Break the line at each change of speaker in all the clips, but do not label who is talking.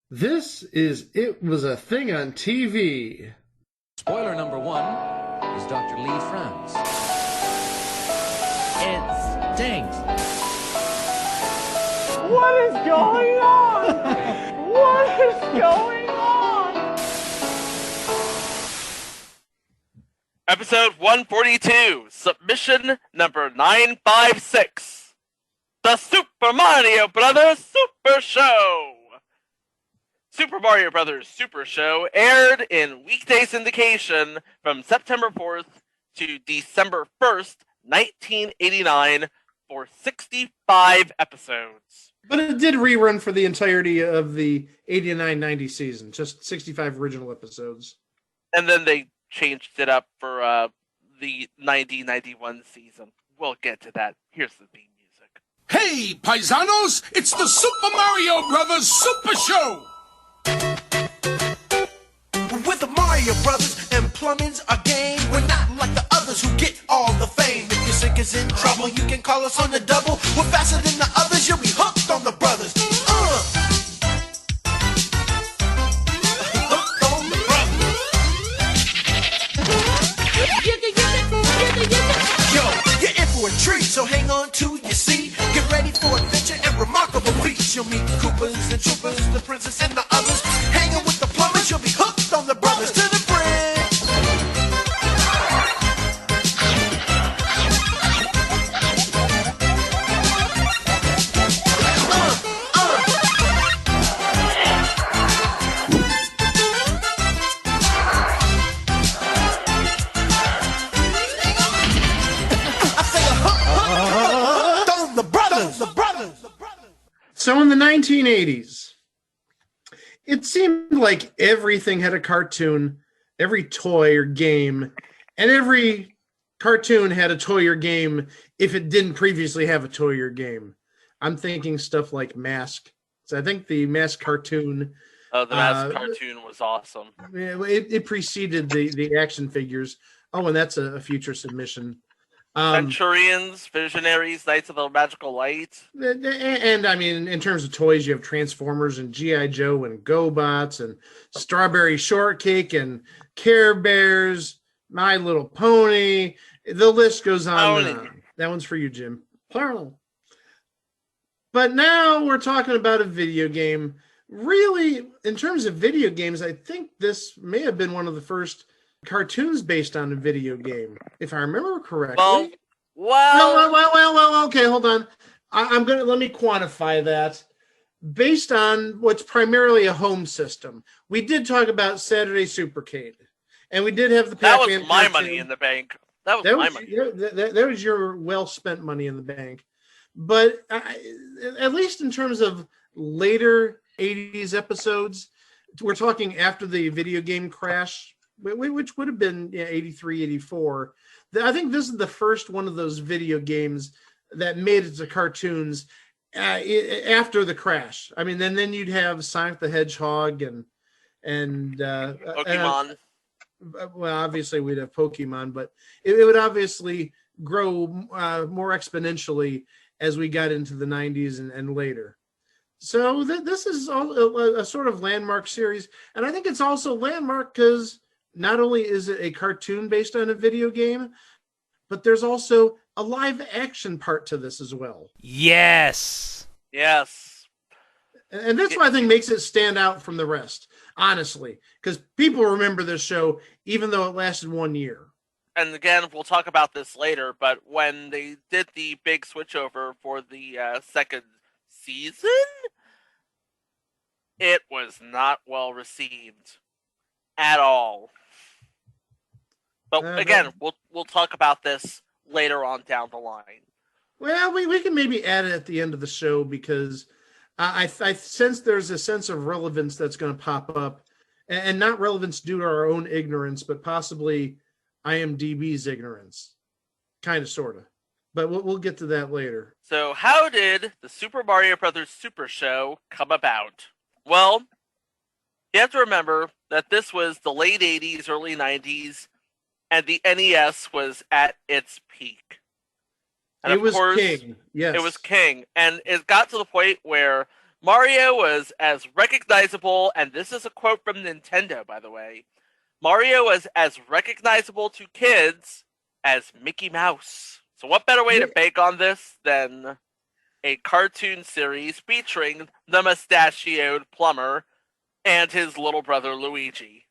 This is It Was a Thing on TV.
Spoiler number one is Dr. Lee Franz. It stinks.
What is going on? What is going on?
Episode 142, submission number 956. The Super Mario Brothers Super Show. Super Mario Brothers Super Show aired in weekday syndication from September 4th to December 1st, 1989 for 65 episodes.
But it did rerun for the entirety of the 89-90 season, just 65 original episodes.
And then they changed it up for the 90-91 season. We'll get to that. Here's the theme music.
Hey, paisanos! It's the Super Mario Brothers Super Show!
With the Mario Brothers and Plumbers a game. We're not like the others who get all the fame. If your sink is in trouble, you can call us on the double. We're faster than the others, you'll be hooked on the brothers. Hooked on the brothers. Yo, you're in for a treat, so hang on to your seat. Get ready for adventure and remarkable feats. You'll meet Koopas and Troopers, the princess and the others. Hanging with the Plumbers, you'll be hooked on the brothers to the bridge. I say hooked on the brothers.
So in the 1980s, it seemed like everything had a cartoon, every toy or game, and every cartoon had a toy or game if it didn't previously have a toy or game. I'm thinking stuff like Mask. So I think the Mask cartoon,
The Mask cartoon was awesome.
it preceded the action figures. Oh, and that's a future submission.
Centurions, Visionaries, Knights of the Magical Light.
And I mean, in terms of toys, you have Transformers and G.I. Joe and GoBots and Strawberry Shortcake and Care Bears, My Little Pony. The list goes on. And on. That one's for you, Jim. Plural. But now we're talking about a video game. Really, in terms of video games, I think this may have been one of the first cartoons based on a video game, if I remember correctly. Well, okay, hold on. Let me quantify that. Based on what's primarily a home system. We did talk about Saturday Supercade, and we did have the Pac-Man.
That was my
cartoon.
money in the bank. That was my money.
That was your well-spent money in the bank. But at least in terms of later 80s episodes, we're talking after the video game crash, which would have been 83, 84. I think this is the first one of those video games that made it to cartoons after the crash. I mean, then you'd have Sonic the Hedgehog and
Pokemon.
Well, obviously we'd have Pokemon, but it would obviously grow more exponentially as we got into the 90s and later. So this is a sort of landmark series. And I think it's also landmark because not only is it a cartoon based on a video game, but there's also a live action part to this as well.
Yes.
Yes.
And that's what I think makes it stand out from the rest, honestly, because people remember this show even though it lasted 1 year.
And again, we'll talk about this later, but when they did the big switchover for the second season, it was not well received at all. But again, we'll talk about this later on down the line.
Well, we can maybe add it at the end of the show because I sense there's a sense of relevance that's going to pop up, and not relevance due to our own ignorance, but possibly IMDb's ignorance, kind of, sort of. But we'll get to that later.
So how did the Super Mario Brothers Super Show come about? Well, you have to remember that this was the late 80s, early 90s, and the NES was at its peak. And
it was king. Yes.
It was king. And it got to the point where Mario was as recognizable, and this is a quote from Nintendo, by the way. Mario was as recognizable to kids as Mickey Mouse. So what better way to bake on this than a cartoon series featuring the mustachioed plumber and his little brother Luigi.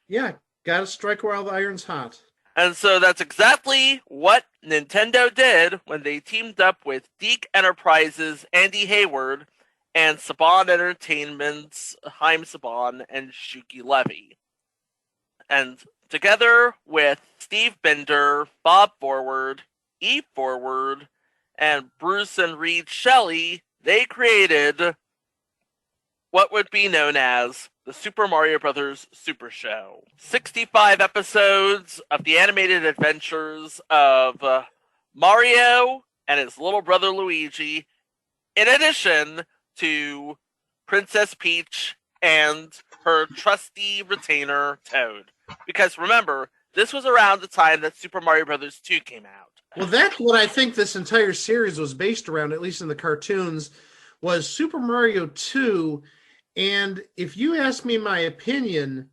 Yeah, gotta strike while the iron's hot.
And so that's exactly what Nintendo did when they teamed up with Deke Enterprises' Andy Hayward and Saban Entertainment's Haim Saban and Shuki Levy. And together with Steve Binder, Bob Forward, E. Forward, and Bruce and Reed Shelley, they created what would be known as the Super Mario Bros. Super Show. 65 episodes of the animated adventures of Mario and his little brother Luigi, in addition to Princess Peach and her trusty retainer Toad. Because remember, this was around the time that Super Mario Bros. 2 came out.
Well, that's what I think this entire series was based around, at least in the cartoons, was Super Mario 2. And if you ask me my opinion,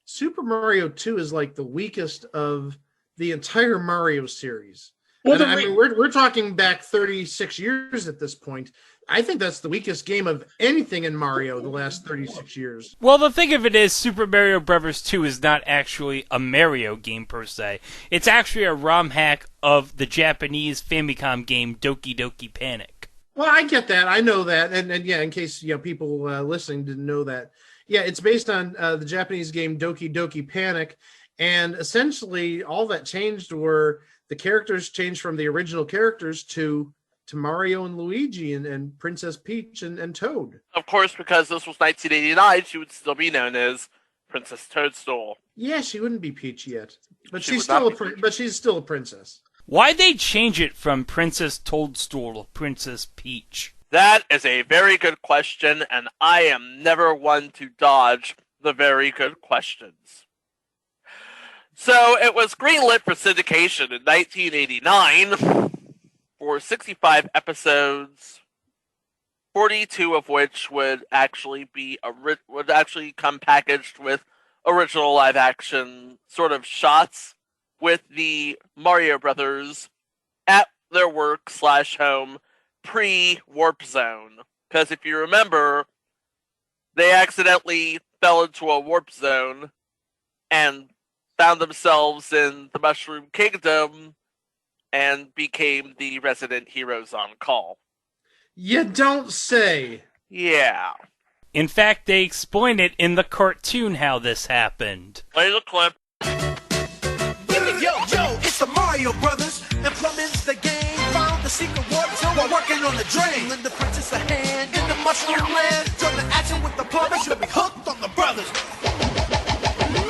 Super Mario 2 is like the weakest of the entire Mario series. Well, I mean, we're talking back 36 years at this point. I think that's the weakest game of anything in Mario the last 36 years.
Well, the thing of it is, Super Mario Bros. 2 is not actually a Mario game per se. It's actually a ROM hack of the Japanese Famicom game Doki Doki Panic.
Well, I get that. I know that. And yeah, in case people listening didn't know that. Yeah, it's based on the Japanese game Doki Doki Panic. And essentially, all that changed were the characters changed from the original characters to Mario and Luigi and Princess Peach and Toad.
Of course, because this was 1989, she would still be known as Princess Toadstool.
Yeah, she wouldn't be Peach yet, but she's still a princess.
Why'd they change it from Princess Toadstool to Princess Peach?
That is a very good question, and I am never one to dodge the very good questions. So it was greenlit for syndication in 1989 for 65 episodes, 42 of which would actually come packaged with original live action sort of shots with the Mario Brothers at their work/home pre-Warp Zone. Because if you remember, they accidentally fell into a warp zone and found themselves in the Mushroom Kingdom and became the resident heroes on call.
You don't say.
Yeah.
In fact, they explain it in the cartoon how this happened.
Play the clip.
Yo, it's the Mario Brothers, and Plumbers the gang found the secret warp zone while working on the drain. Lend the princess a hand in the mushroom land. Join the action with the Plumbers, you'll be hooked on the brothers.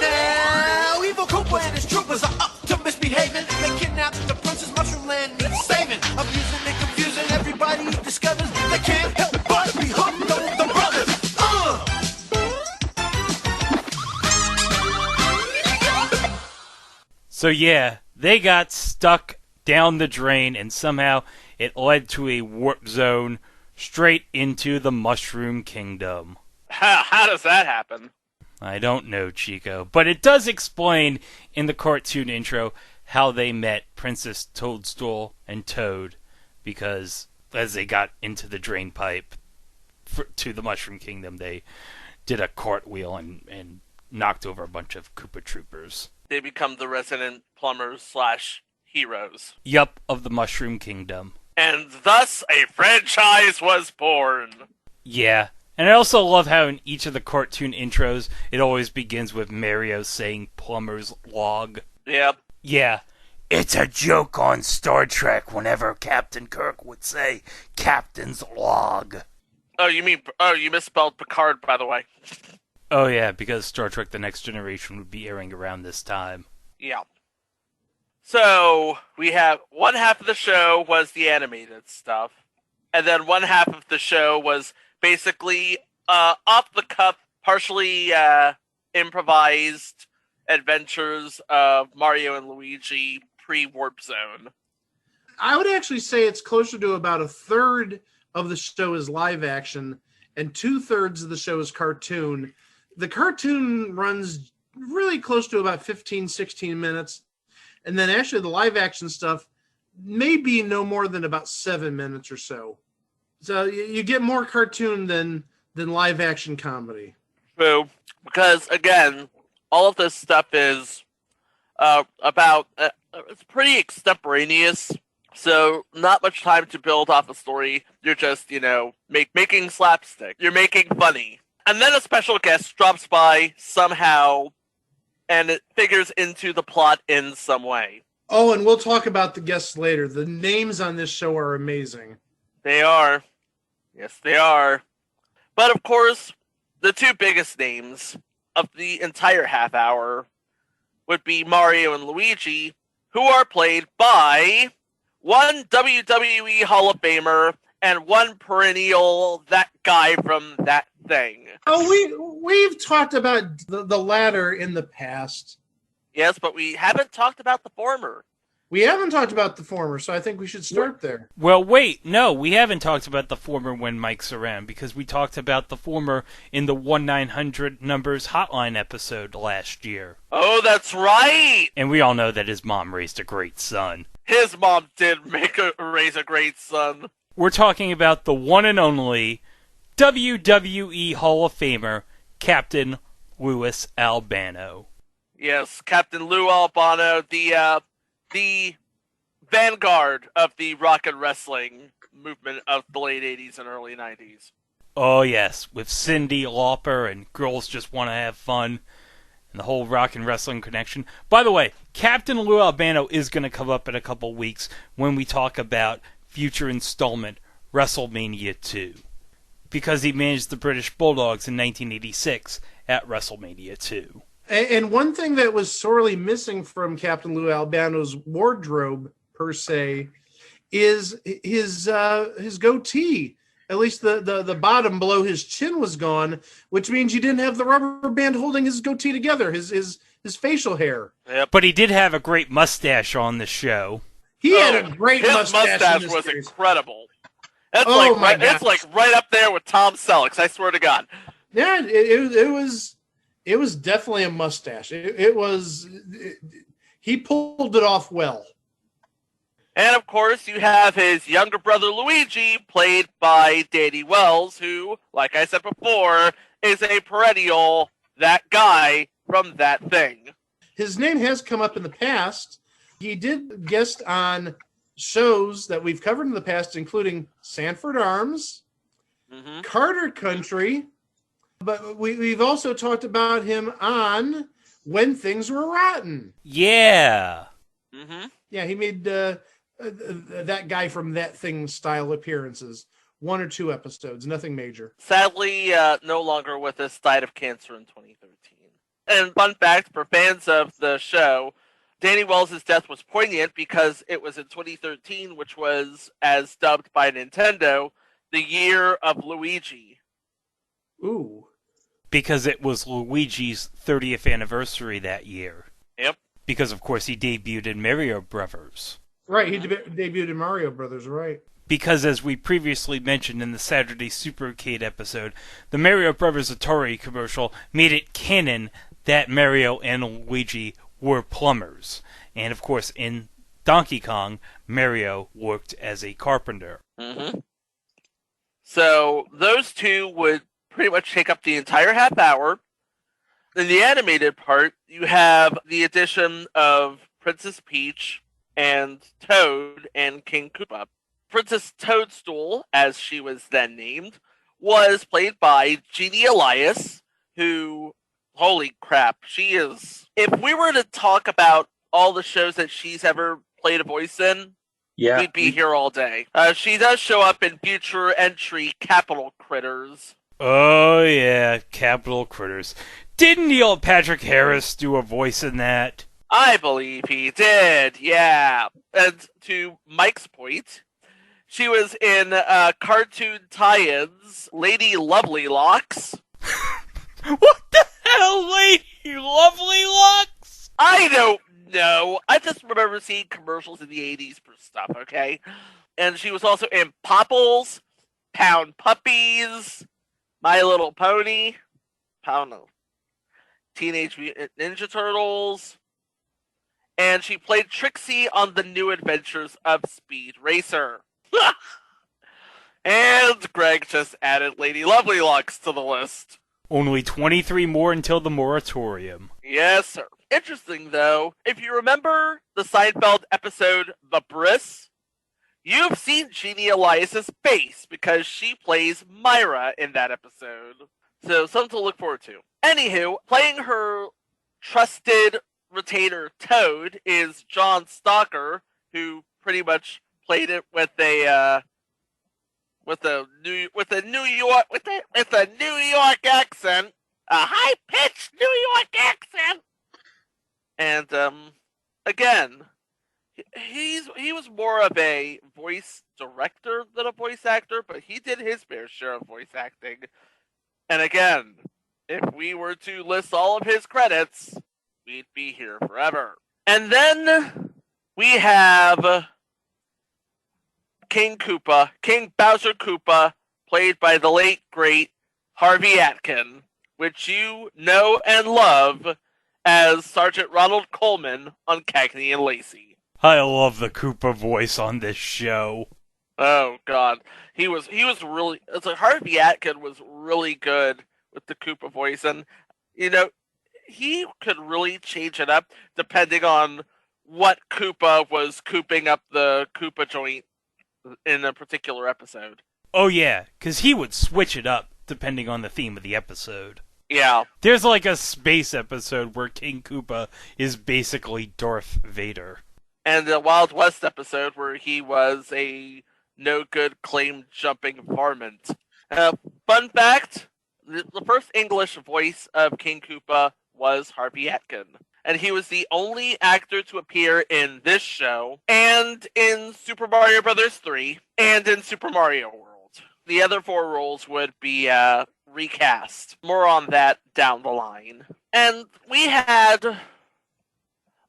Now, Evil Koopa and his troopers are up to misbehaving. They kidnapped the princess, mushroom land needs saving. Abusing and confusing, everybody discovers they can't help but be hooked on the brothers.
So yeah, they got stuck down the drain and somehow it led to a warp zone straight into the Mushroom Kingdom.
How does that happen?
I don't know, Chico, but it does explain in the cartoon intro how they met Princess Toadstool and Toad, because as they got into the drain pipe to the Mushroom Kingdom, they did a cartwheel and knocked over a bunch of Koopa Troopers.
They become the resident plumbers / heroes.
Yup, of the Mushroom Kingdom.
And thus a franchise was born.
Yeah. And I also love how in each of the cartoon intros, it always begins with Mario saying Plumber's Log.
Yep.
Yeah. It's a joke on Star Trek whenever Captain Kirk would say Captain's Log.
You misspelled Picard, by the way.
Oh yeah, because Star Trek The Next Generation would be airing around this time.
Yeah. So, we have one half of the show was the animated stuff, and then one half of the show was basically off the cuff, partially improvised adventures of Mario and Luigi pre-Warp Zone.
I would actually say it's closer to about a third of the show is live action, and 2/3 of the show is cartoon. The cartoon runs really close to about 15, 16 minutes. And then actually the live action stuff may be no more than about 7 minutes or so. So you get more cartoon than live action comedy.
True, because again, all of this stuff is it's pretty extemporaneous, so not much time to build off a story. You're just, making slapstick. You're making funny. And then a special guest drops by somehow, and it figures into the plot in some way.
Oh, and we'll talk about the guests later. The names on this show are amazing.
They are. Yes, they are. But of course, the two biggest names of the entire half hour would be Mario and Luigi, who are played by one WWE Hall of Famer and one perennial that guy from that thing.
Oh, we've talked about the latter in the past.
Yes, but we haven't talked about the former.
We haven't talked about the former, so I think we should start there.
Well, wait, no, we haven't talked about the former when Mike's around, because we talked about the former in the 1-900 Numbers Hotline episode last year.
Oh, that's right!
And we all know that his mom raised a great son.
His mom did raise a great son.
We're talking about the one and only WWE Hall of Famer, Captain Louis Albano.
Yes, Captain Lou Albano, the vanguard of the rock and wrestling movement of the late 80s and early 90s.
Oh, yes, with Cyndi Lauper and Girls Just Want to Have Fun and the whole rock and wrestling connection. By the way, Captain Lou Albano is going to come up in a couple weeks when we talk about future installment WrestleMania 2. Because he managed the British Bulldogs in 1986 at WrestleMania 2.
And one thing that was sorely missing from Captain Lou Albano's wardrobe, per se, is his goatee. At least the bottom below his chin was gone, which means you didn't have the rubber band holding his goatee together, his facial hair.
Yep.
But he did have a great mustache on the show.
He had a great
his
mustache.
Was incredible. It's
It's
like right up there with Tom Selleck's, I swear to God.
Yeah, it was definitely a mustache. He pulled it off well.
And of course, you have his younger brother Luigi, played by Danny Wells, who, like I said before, is a perennial that guy from that thing.
His name has come up in the past. He did guest on shows that we've covered in the past, including Sanford Arms, Carter Country, but we've also talked about him on When Things Were Rotten.
Yeah.
Yeah, he made that guy from That Thing style appearances. 1 or 2 episodes, nothing major.
Sadly, no longer with us, died of cancer in 2013. And fun fact for fans of the show, Danny Wells' death was poignant because it was in 2013, which was, as dubbed by Nintendo, the year of Luigi.
Ooh.
Because it was Luigi's 30th anniversary that year.
Yep.
Because, of course, he debuted in Mario Brothers.
Right, he debuted in Mario Brothers, right.
Because, as we previously mentioned in the Saturday Supercade episode, the Mario Brothers Atari commercial made it canon that Mario and Luigi were plumbers. And, of course, in Donkey Kong, Mario worked as a carpenter.
So, those two would pretty much take up the entire half hour. In the animated part, you have the addition of Princess Peach and Toad and King Koopa. Princess Toadstool, as she was then named, was played by Jeannie Elias, who, holy crap, she is... If we were to talk about all the shows that she's ever played a voice in, we'd be here all day. She does show up in future entry Capital Critters.
Oh, yeah, Capital Critters. Didn't Neil Patrick Harris do a voice in that?
I believe he did, yeah. And to Mike's point, she was in cartoon tie-ins, Lady Lovely Locks.
What the hell, Lady Lovely Locks?
I don't know. I just remember seeing commercials in the 80s for stuff, okay? And she was also in Popples, Pound Puppies, My Little Pony, I don't know, Teenage Mutant Ninja Turtles, and she played Trixie on The New Adventures of Speed Racer. And Greg just added Lady Lovelocks to the list.
Only 23 more until the moratorium.
Yes, sir. Interesting, though, if you remember the Seinfeld episode The Briss, you've seen Jeannie Elias's face because she plays Myra in that episode. So, something to look forward to. Anywho, playing her trusted retainer Toad is John Stalker, who pretty much played it with a New York accent, a high pitched New York accent, and again, he was more of a voice director than a voice actor, but he did his fair share of voice acting. And again, if we were to list all of his credits, we'd be here forever. And then we have King Bowser Koopa, played by the late, great Harvey Atkin, which you know and love as Sergeant Ronald Coleman on Cagney and Lacey.
I love the Koopa voice on this show.
Oh, God. He was really... It's like Harvey Atkin was really good with the Koopa voice, and, you know, he could really change it up depending on what Koopa was cooping up the Koopa joint in a particular episode.
Oh yeah, because he would switch it up depending on the theme of the episode.
Yeah.
There's like a space episode where King Koopa is basically Darth Vader.
And the Wild West episode where he was a no-good claim-jumping varmint. Fun fact, the first English voice of King Koopa was Harvey Atkin. And he was the only actor to appear in this show, and in Super Mario Bros. 3, and in Super Mario World. The other 4 roles would be recast. More on that down the line. And we had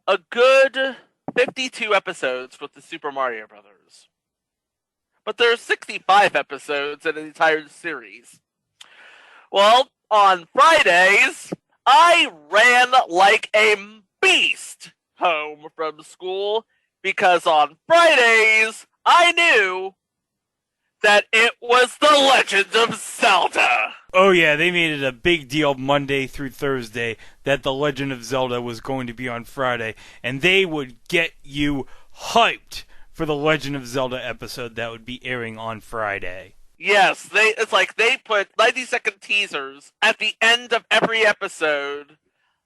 a good 52 episodes with the Super Mario Brothers. But there are 65 episodes in an entire series. Well, on Fridays, I ran like a beast home from school because on Fridays, I knew that it was The Legend of Zelda.
Oh yeah, they made it a big deal Monday through Thursday that The Legend of Zelda was going to be on Friday, and they would get you hyped for the Legend of Zelda episode that would be airing on Friday.
Yes, it's like they put 90-second teasers at the end of every episode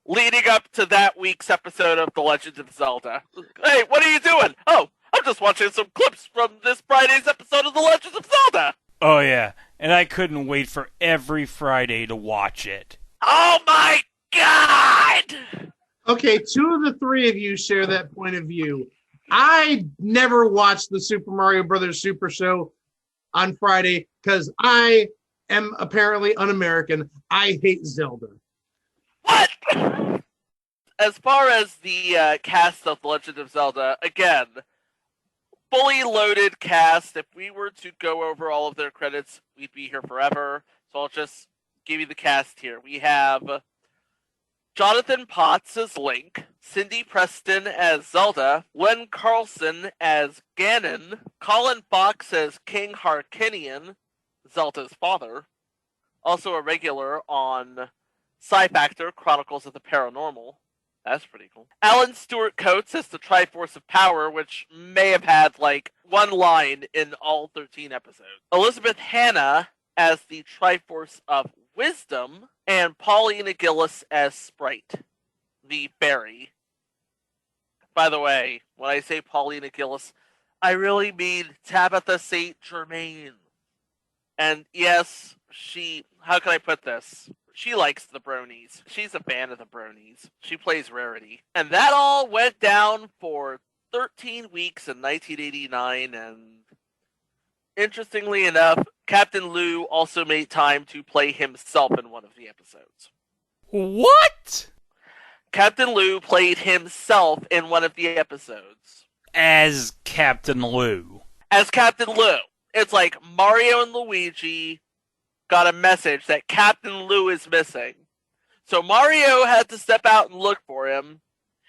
leading up to that week's episode of The Legend of Zelda. Hey, what are you doing? Oh, I'm just watching some clips from this Friday's episode of The Legend of Zelda.
Oh yeah, and I couldn't wait for every Friday to watch it.
Oh my God!
Okay, 2 of the 3 of you share that point of view. I never watched the Super Mario Brothers Super Show on Friday because I am apparently un-American. I hate Zelda.
What? As far as the cast of The Legend of Zelda, again, fully loaded cast. If we were to go over all of their credits, we'd be here forever. So I'll just give you the cast here. We have Jonathan Potts as Link, Cindy Preston as Zelda, Len Carlson as Ganon, Colin Fox as King Harkinian, Zelda's father, also a regular on Sci-Factor Chronicles of the Paranormal. That's pretty cool. Alan Stewart Coates as the Triforce of Power, which may have had like one line in all 13 episodes. Elizabeth Hanna as the Triforce of Wisdom, and Paulina Gillis as Sprite, the fairy. By the way, when I say Paulina Gillis, I really mean Tabitha St. Germain. And yes, how can I put this? She likes the bronies. She's a fan of the bronies. She plays Rarity. And that all went down for 13 weeks in 1989, and interestingly enough, Captain Lou also made time to play himself in one of the episodes.
What?
Captain Lou played himself in one of the episodes.
As Captain Lou.
As Captain Lou. It's like Mario and Luigi got a message that Captain Lou is missing. So Mario had to step out and look for him,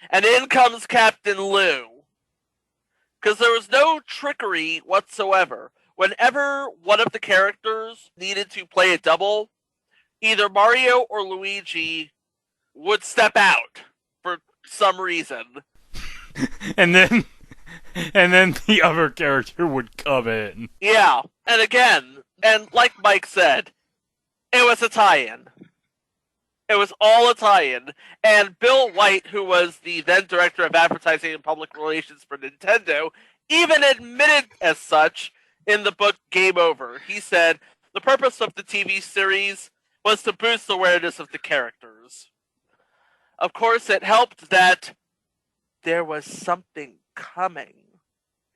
and in comes Captain Lou. Because there was no trickery whatsoever. Whenever one of the characters needed to play a double, either Mario or Luigi would step out for some reason.
and then the other character would come in.
Yeah, and again, and like Mike said, it was a tie-in. It was all a tie-in. And Bill White, who was the then director of advertising and public relations for Nintendo, even admitted as such in the book Game Over. He said, the purpose of the TV series was to boost awareness of the characters. Of course, it helped that there was something coming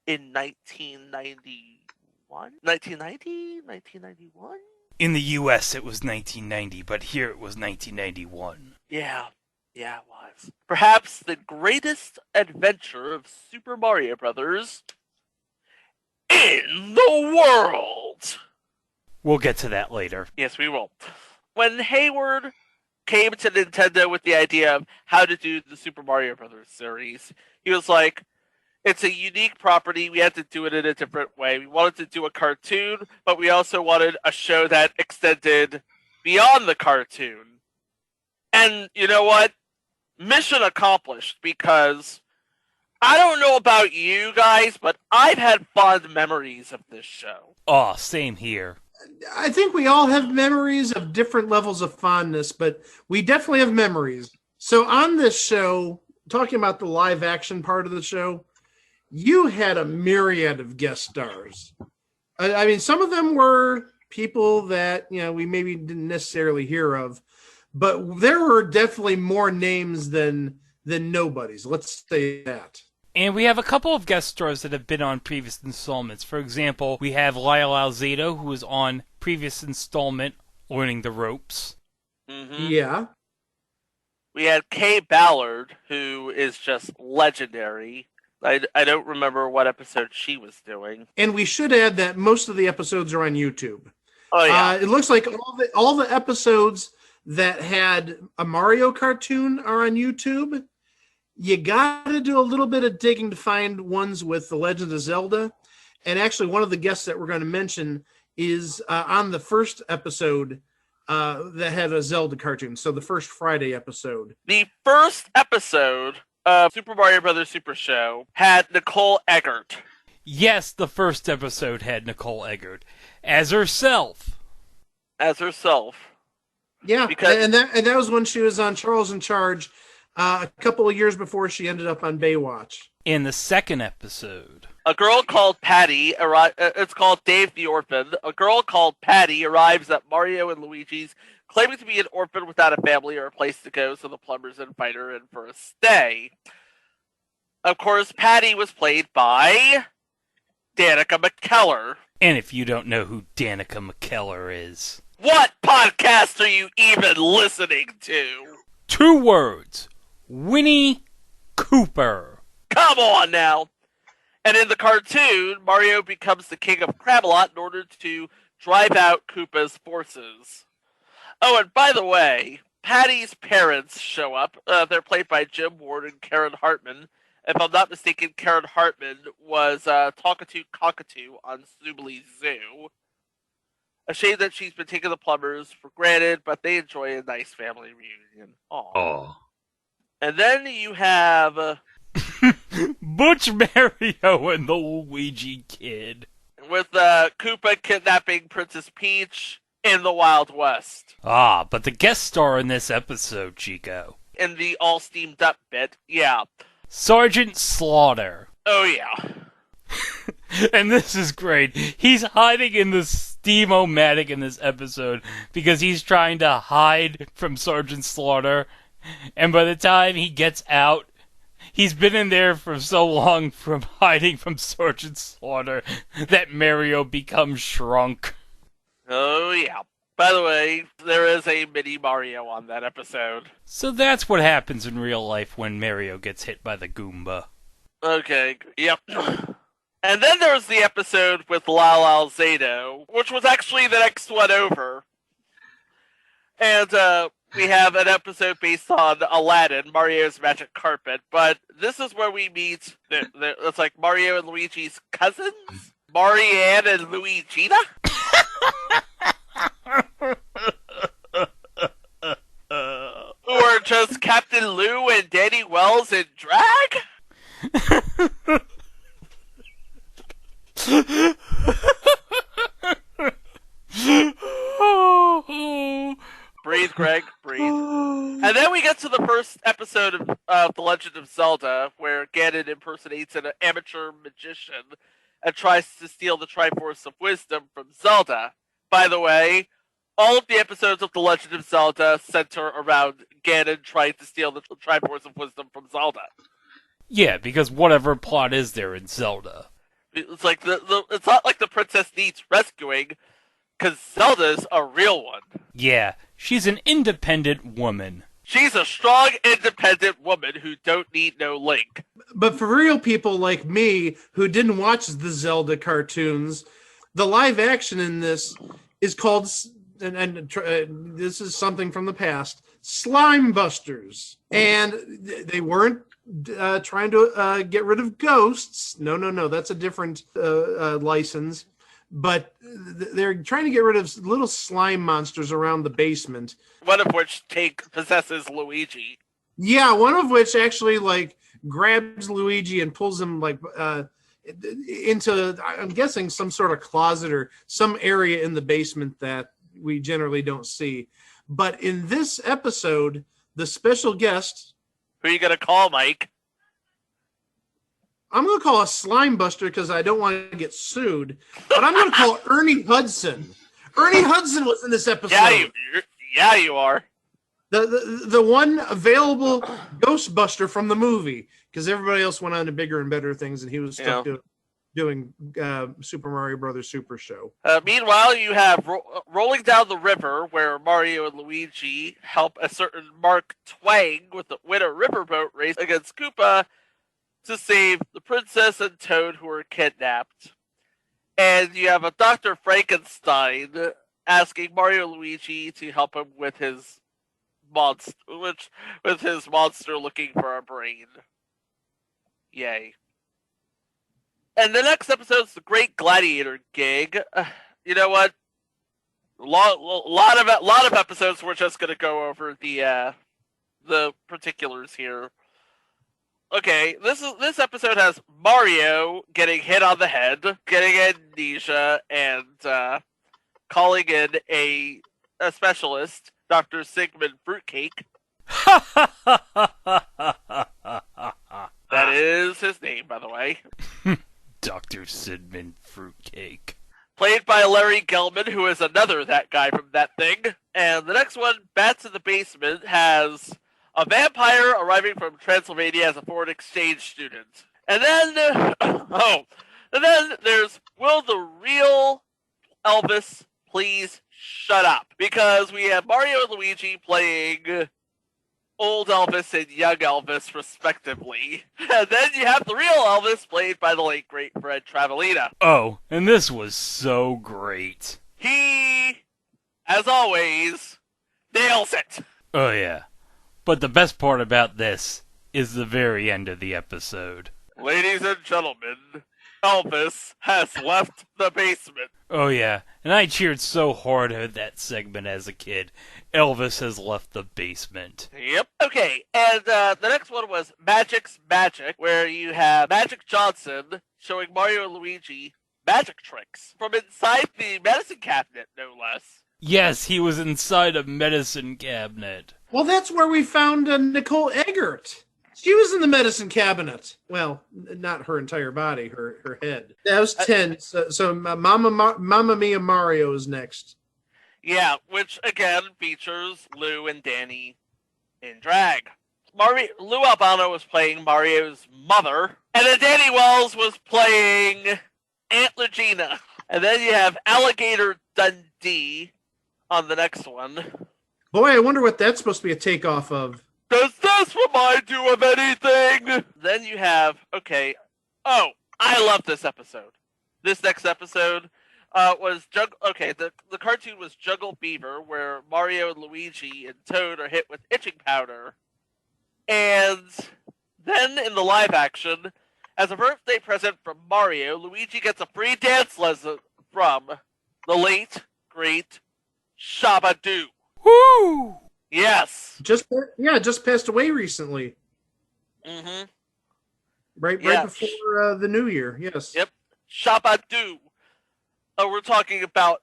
in 1991? 1990? 1991?
In the U.S., it was 1990, but here it was 1991.
Yeah, it was. Perhaps the greatest adventure of Super Mario Brothers in the world.
We'll get to that later.
Yes, we will. When Hayward came to Nintendo with the idea of how to do the Super Mario Brothers series, he was like, it's a unique property. We had to do it in a different way. We wanted to do a cartoon, but we also wanted a show that extended beyond the cartoon. And you know what? Mission accomplished, because I don't know about you guys, but I've had fond memories of this show.
Oh, same here.
I think we all have memories of different levels of fondness, but we definitely have memories. So on this show, talking about the live action part of the show, you had a myriad of guest stars. I mean, some of them were people that, we maybe didn't necessarily hear of, but there were definitely more names than nobodies. Let's say that.
And we have a couple of guest stars that have been on previous installments. For example, we have Lyle Alzado, who was on previous installment, Learning the Ropes.
Mm-hmm.
Yeah.
We had Kay Ballard, who is just legendary. I don't remember what episode she was doing.
And we should add that most of the episodes are on YouTube.
Oh, yeah.
It looks like all the episodes that had a Mario cartoon are on YouTube. You got to do a little bit of digging to find ones with the Legend of Zelda. And actually, one of the guests that we're going to mention is on the first episode that had a Zelda cartoon. So the first Friday episode.
The first episode of Super Mario Brothers Super Show had Nicole Eggert.
Yes, the first episode had Nicole Eggert as herself.
Yeah,
because
and that was when she was on Charles in Charge a couple of years before she ended up on Baywatch.
In the second episode,
a girl called Patty it's called Dave the Orphan. A girl called Patty arrives at Mario and Luigi's, claiming to be an orphan without a family or a place to go, so the plumbers invite her in for a stay. Of course, Patty was played by Danica McKellar.
And if you don't know who Danica McKellar is,
what podcast are you even listening to?
2 words. Winnie Cooper.
Come on now. And in the cartoon, Mario becomes the king of Cramalot in order to drive out Koopa's forces. Oh, and by the way, Patty's parents show up. They're played by Jim Ward and Karen Hartman. If I'm not mistaken, Karen Hartman was Talkatoo Cockatoo on Snoobly Zoo. A shame that she's been taking the Plumbers for granted, but they enjoy a nice family reunion. Aww. And then you have
Butch Mario and the Luigi Kid.
With Koopa kidnapping Princess Peach in the Wild West.
Ah, but the guest star in this episode, Chico.
In the all steamed up bit, yeah.
Sergeant Slaughter.
Oh, yeah.
And this is great. He's hiding in the Steam-O-Matic in this episode because he's trying to hide from Sergeant Slaughter. And by the time he gets out, he's been in there for so long from hiding from Sergeant Slaughter that Mario becomes shrunk.
Oh, yeah. By the way, there is a mini Mario on that episode.
So that's what happens in real life when Mario gets hit by the Goomba.
Okay, yep. And then there was the episode with Lyle Alzado, which was actually the next one over. And we have an episode based on Aladdin, Mario's Magic Carpet. But this is where we meet, it's like Mario and Luigi's cousins? Marianne and Luigina? Who are just Captain Lou and Danny Wells in drag? Breathe, Greg, breathe. And then we get to the first episode of The Legend of Zelda, where Ganon impersonates an amateur magician and tries to steal the Triforce of Wisdom from Zelda. By the way, all of the episodes of The Legend of Zelda center around Ganon trying to steal the Triforce of Wisdom from Zelda.
Yeah, because whatever plot is there in Zelda.
It's like it's not like the princess needs rescuing, because Zelda's a real one.
Yeah, she's an independent woman.
She's a strong, independent woman who don't need no Link.
But for real people like me who didn't watch the Zelda cartoons, the live action in this is called, this is something from the past, Slime Busters. And they weren't trying to get rid of ghosts. No, that's a different license. But they're trying to get rid of little slime monsters around the basement.
One of which possesses Luigi.
Yeah, one of which actually like grabs Luigi and pulls him like into, I'm guessing, some sort of closet or some area in the basement that we generally don't see. But in this episode, the special guest...
Who are you going to call, Mike?
I'm going to call a Slime Buster because I don't want to get sued. But I'm going to call Ernie Hudson. Ernie Hudson was in this episode.
Yeah, you are.
The one available Ghostbuster from the movie, because everybody else went on to bigger and better things, and he was stuck doing Super Mario Brothers Super Show.
Meanwhile, you have Rolling Down the River, where Mario and Luigi help a certain Mark Twang win a riverboat race against Koopa to save the princess and Toad, who were kidnapped. And you have a Dr. Frankenstein asking Mario and Luigi to help him with his monster, looking for a brain. Yay. And the next episode is the Great Gladiator Gig. You know what? Lot of episodes. We're just going to go over the particulars here. Okay, this episode has Mario getting hit on the head, getting amnesia, and calling in a specialist, Dr. Sigmund Fruitcake. That is his name, by the way.
Dr. Sigmund Fruitcake.
Played by Larry Gelman, who is another that guy from that thing. And the next one, Bats in the Basement, has a vampire arriving from Transylvania as a foreign exchange student. And then, there's Will the Real Elvis Please Shut Up? Because we have Mario and Luigi playing old Elvis and young Elvis, respectively. And then you have the real Elvis, played by the late, great Fred Travalena.
Oh, and this was so great.
He, as always, nails it.
Oh, yeah. But the best part about this is the very end of the episode.
Ladies and gentlemen, Elvis has left the basement.
Oh, yeah. And I cheered so hard at that segment as a kid. Elvis has left the basement.
Yep. Okay, and the next one was Magic's Magic, where you have Magic Johnson showing Mario and Luigi magic tricks from inside the medicine cabinet, no less.
Yes, he was inside a medicine cabinet.
Well, that's where we found Nicole Eggert. She was in the medicine cabinet. Well, not her entire body, her head. That was 10. So Mamma Mia Mario is next.
Yeah, which again features Lou and Danny in drag. Lou Albano was playing Mario's mother, and then Danny Wells was playing Aunt Legina. And then you have Alligator Dundee on the next one.
Boy, I wonder what that's supposed to be a takeoff of.
Does this remind you of anything? Then you have, I love this episode. This next episode, was the cartoon was Juggle Beaver, where Mario and Luigi and Toad are hit with itching powder. And then in the live action, as a birthday present from Mario, Luigi gets a free dance lesson from the late, great Shabba-Doo.
Woo!
Yes.
Just passed away recently.
Mm-hmm.
Right before the new year. Yes.
Yep. Shabba-Doo. We're talking about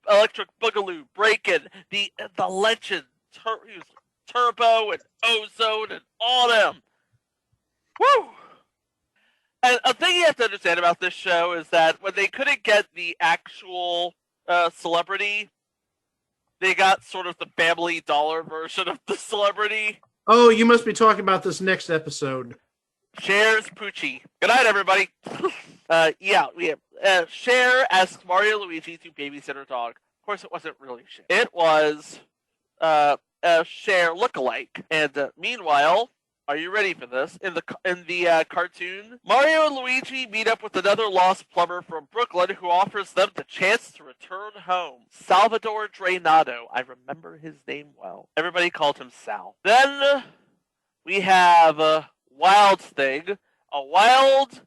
Electric Boogaloo, Breakin', the Legend, Turbo, and Ozone, and all them. Woo! And a thing you have to understand about this show is that when they couldn't get the actual celebrity, they got sort of the Family Dollar version of the celebrity.
Oh, you must be talking about this next episode.
Cher's Poochie. Good night, everybody. Cher asks Mario and Luigi to babysit her dog. Of course, it wasn't really Cher. It was a Cher lookalike. And meanwhile, are you ready for this? In the cartoon, Mario and Luigi meet up with another lost plumber from Brooklyn who offers them the chance to return home. Salvador Drainado. I remember his name well. Everybody called him Sal. Then we have Wild Thing. A wild,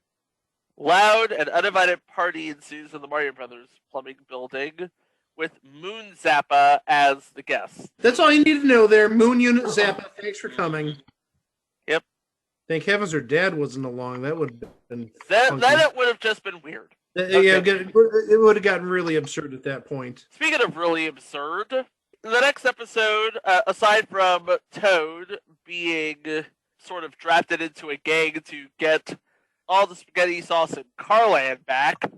loud, and uninvited party ensues in the Mario Brothers plumbing building with Moon Zappa as the guest.
That's all you need to know there. Moon Unit Zappa, thanks for coming.
Yep.
Thank heavens her dad wasn't along. That would have been
Then it would have just been weird.
Okay. Yeah, it would have gotten really absurd at that point.
Speaking of really absurd, in the next episode, aside from Toad being sort of drafted into a gang to get all the spaghetti sauce in Carland back,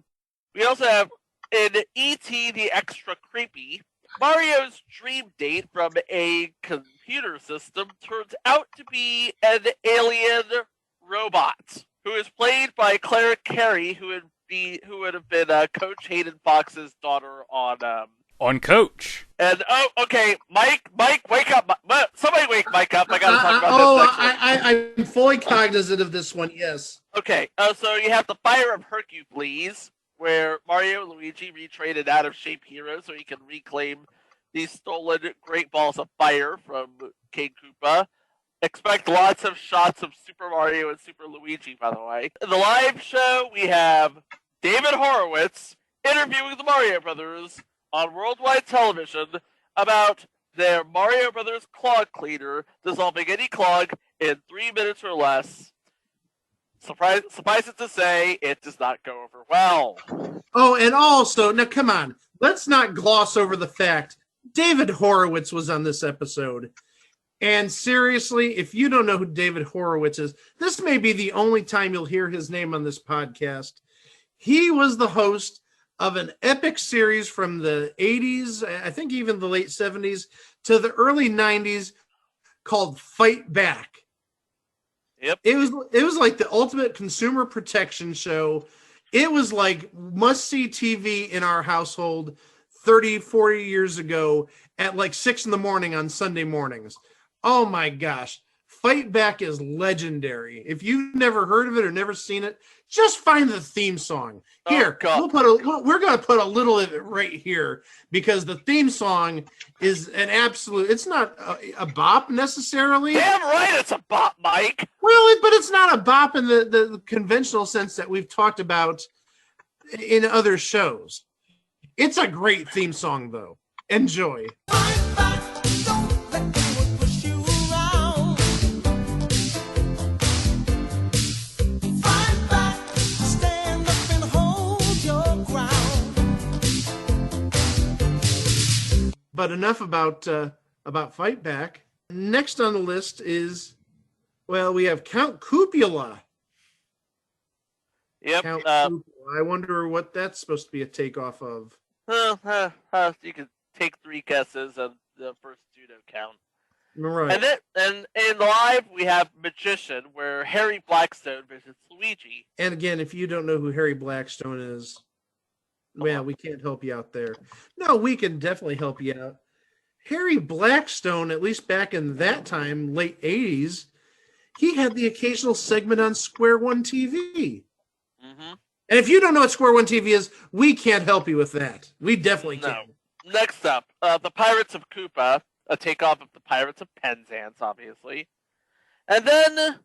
we also have in E.T. the Extra Creepy, Mario's dream date from a computer system turns out to be an alien robot who is played by Clara Carey, who would have been Coach Hayden Fox's daughter on
Coach.
And okay, Mike, wake up! Somebody wake Mike up! I gotta talk about this.
I'm fully cognizant of this one. Yes.
Okay, so you have the Fire of Hercules, where Mario and Luigi retrain an out-of-shape hero so he can reclaim these stolen Great Balls of Fire from King Koopa. Expect lots of shots of Super Mario and Super Luigi, by the way. In the live show, we have David Horowitz interviewing the Mario Brothers on worldwide television about their Mario Brothers clog cleaner dissolving any clog in 3 minutes or less. Suffice it to say, it does not go over well.
Oh, and also, now come on, let's not gloss over the fact David Horowitz was on this episode. And seriously, if you don't know who David Horowitz is, this may be the only time you'll hear his name on this podcast. He was the host of an epic series from the 80s, I think even the late 70s, to the early 90s called Fight Back.
Yep.
It was like the ultimate consumer protection show. It was like must-see TV in our household 30, 40 years ago at like 6 in the morning on Sunday mornings. Oh my gosh. Fight Back is legendary. If you've never heard of it or never seen it, just find the theme song. Here, we're going to put a little of it right here because the theme song is an absolute, it's not a bop necessarily.
Damn right it's a bop, Mike.
Well, but it's not a bop in the conventional sense that we've talked about in other shows. It's a great theme song, though. Enjoy. But enough about Fight Back. Next on the list is, well, we have Count Koopula.
Yep.
Count Koopula. I wonder what that's supposed to be a takeoff of.
You could take 3 guesses, and the first 2 don't count.
Right.
And in live, we have Magician, where Harry Blackstone visits Luigi.
And again, if you don't know who Harry Blackstone is, well, we can't help you out there. No, we can definitely help you out. Harry Blackstone, at least back in that time, late 80s, he had the occasional segment on Square One TV.
Mm-hmm.
And if you don't know what Square One TV is, we can't help you with that. We definitely
No.
can't.
Next up, the Pirates of Koopa, a takeoff of the Pirates of Penzance, obviously. And then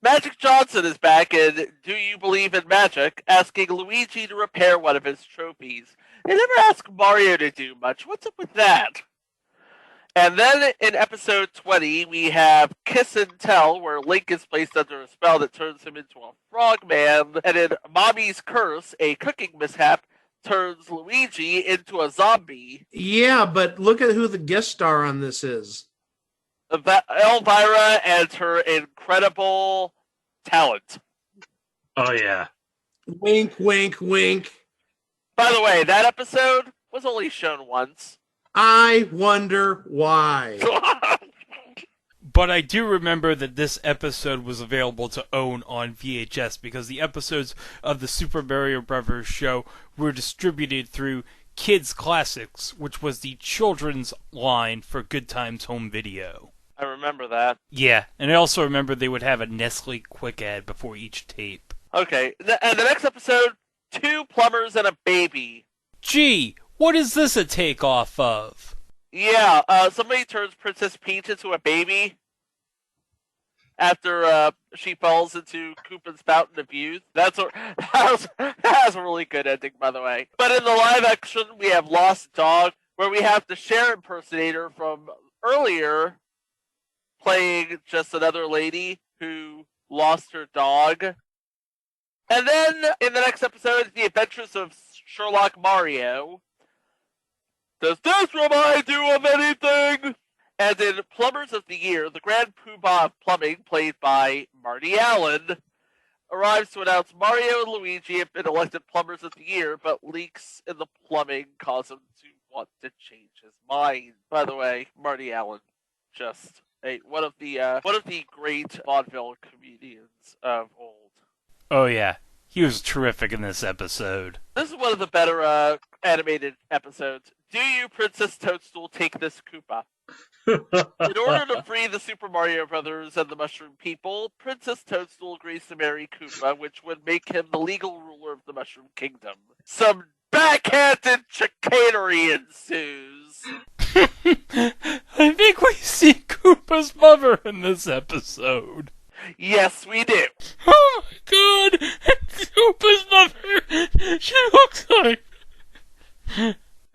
Magic Johnson is back in Do You Believe in Magic, asking Luigi to repair one of his trophies. They never ask Mario to do much. What's up with that? And then in episode 20, we have Kiss and Tell, where Link is placed under a spell that turns him into a frogman. And in Mommy's Curse, a cooking mishap turns Luigi into a zombie.
Yeah, but look at who the guest star on this is.
Elvira and her incredible talent.
Oh, yeah.
Wink, wink, wink.
By the way, that episode was only shown once.
I wonder why.
But I do remember that this episode was available to own on VHS because the episodes of the Super Mario Bros. Show were distributed through Kids Classics, which was the children's line for Good Times Home Video.
I remember that.
Yeah, and I also remember they would have a Nestle Quick ad before each tape.
Okay, and the next episode, 2 plumbers and a baby.
Gee, what is this a takeoff of?
Yeah, somebody turns Princess Peach into a baby after she falls into Koopa's Fountain of Youth. That has a really good ending, by the way. But in the live action, we have Lost Dog, where we have the Cher impersonator from earlier playing just another lady who lost her dog. And then in the next episode, The Adventures of Sherlock Mario. Does this remind you of anything? And in Plumbers of the Year, the Grand Poobah of Plumbing, played by Marty Allen, arrives to announce Mario and Luigi have been elected Plumbers of the Year, but leaks in the plumbing cause him to want to change his mind. By the way, Marty Allen, just one of the great vaudeville comedians of old.
Oh yeah, he was terrific in this episode.
This is one of the better animated episodes. Do you, Princess Toadstool, take this Koopa? In order to free the Super Mario Brothers and the Mushroom People, Princess Toadstool agrees to marry Koopa, which would make him the legal ruler of the Mushroom Kingdom. Some backhanded chicanery ensues.
I think we see Koopa's mother in this episode.
Yes, we do.
Oh my god! It's Koopa's mother! She looks like...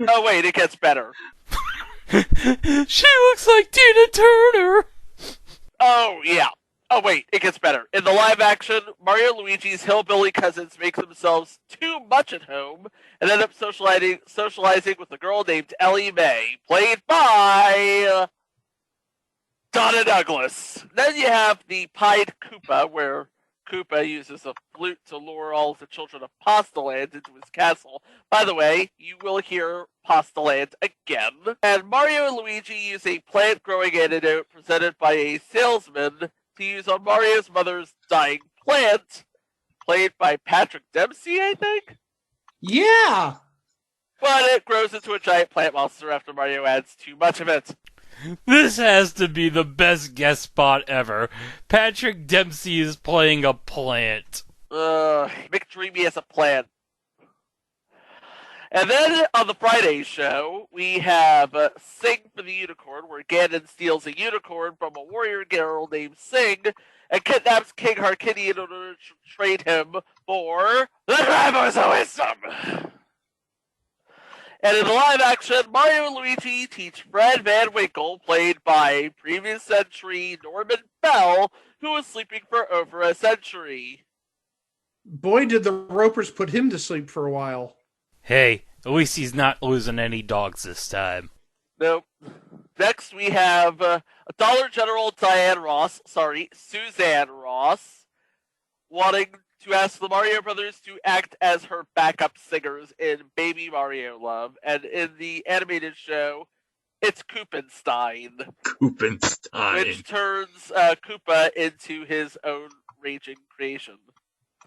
Oh wait, it gets better.
She looks like Tina Turner!
Oh, yeah. Oh, wait, it gets better. In the live action, Mario and Luigi's hillbilly cousins make themselves too much at home and end up socializing with a girl named Ellie Mae, played by Donna Douglas. Then you have the Pied Koopa, where Koopa uses a flute to lure all of the children of Pastaland into his castle. By the way, you will hear Pastaland again. And Mario and Luigi use a plant-growing antidote presented by a salesman to use on Mario's mother's dying plant, played by Patrick Dempsey, I think?
Yeah!
But it grows into a giant plant monster after Mario adds too much of it.
This has to be the best guest spot ever. Patrick Dempsey is playing a plant.
McDreamy as a plant. And then on the Friday show, we have Sing for the Unicorn, where Ganon steals a unicorn from a warrior girl named Sing and kidnaps King Harkinian in order to trade him for the Drivers of Wisdom. And in the live action, Mario and Luigi teach Fred Van Winkle, played by previous century Norman Bell, who was sleeping for over a century.
Boy, did the Ropers put him to sleep for a while.
Hey, at least he's not losing any dogs this time.
Nope. Next, we have Dollar General Suzanne Ross, wanting to ask the Mario Brothers to act as her backup singers in Baby Mario Love, and in the animated show, it's Koopenstein.
Koopenstein.
Which turns Koopa into his own raging creation.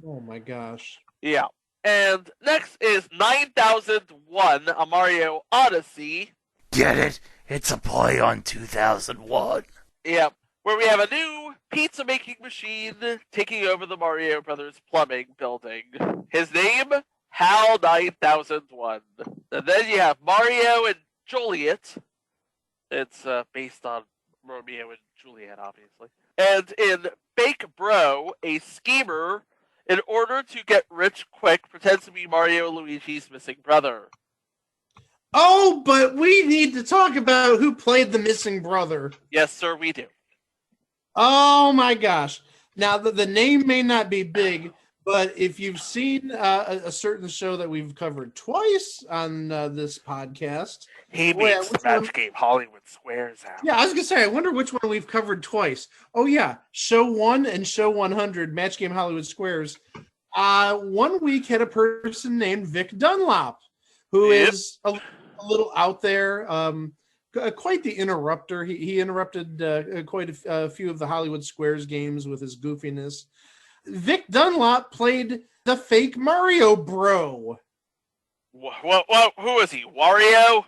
Oh my gosh.
Yeah. And next is 9001, a Mario Odyssey.
Get it? It's a play on 2001.
Yeah. Where we have a new pizza making machine taking over the Mario Brothers plumbing building. His name, HAL 9001. And then you have Mario and Juliet. It's based on Romeo and Juliet, obviously. And in Fake Bro, a schemer, in order to get rich quick, pretends to be Mario and Luigi's missing brother.
Oh, but we need to talk about who played the missing brother.
Yes, sir, we do.
Oh my gosh. Now, the name may not be big, but if you've seen a certain show that we've covered twice on this podcast.
He meets the Match Game Hollywood Squares out.
Yeah, I was going to say, I wonder which one we've covered twice. Oh, yeah. Show 1 and Show 100, Match Game Hollywood Squares. 1 week had a person named Vic Dunlop, who is a little out there. Quite the interrupter. He interrupted quite a few of the Hollywood Squares games with his goofiness. Vic Dunlop played the fake Mario Bro.
What? Who is he? Wario?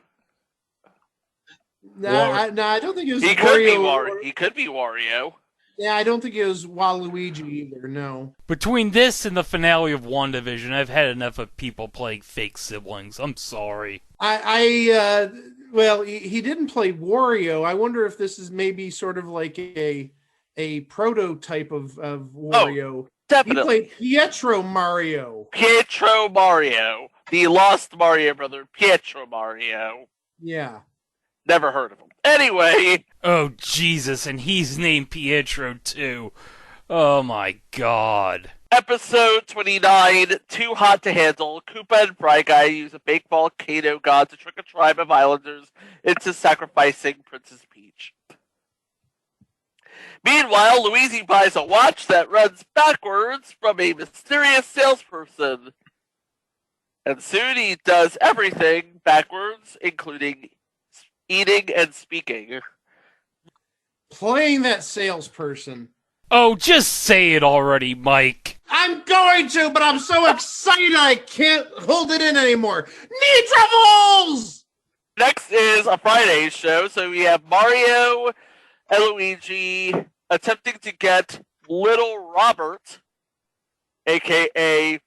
No, I don't think it was.
He
Wario.
could be Wario. He could be Wario.
Yeah, I don't think it was Waluigi either. No.
Between this and the finale of WandaVision, I've had enough of people playing fake siblings. I'm sorry.
Well, he didn't play Wario. I wonder if this is maybe sort of like a prototype of Wario.
Oh, definitely.
He played Pietro Mario.
Pietro Mario. The lost Mario brother, Pietro Mario.
Yeah.
Never heard of him. Anyway.
Oh, Jesus, and he's named Pietro, too. Oh, my God.
Episode 29, Too Hot to Handle. Koopa and Fry Guy use a fake volcano god to trick a tribe of islanders into sacrificing Princess Peach. Meanwhile, Luigi buys a watch that runs backwards from a mysterious salesperson. And soon he does everything backwards, including eating and speaking.
Playing that salesperson.
Oh, just say it already, Mike.
I'm going to, but I'm so excited I can't hold it in anymore. Knee troubles!
Next is a Friday show, so we have Mario and Luigi attempting to get Little Robert, a.k.a.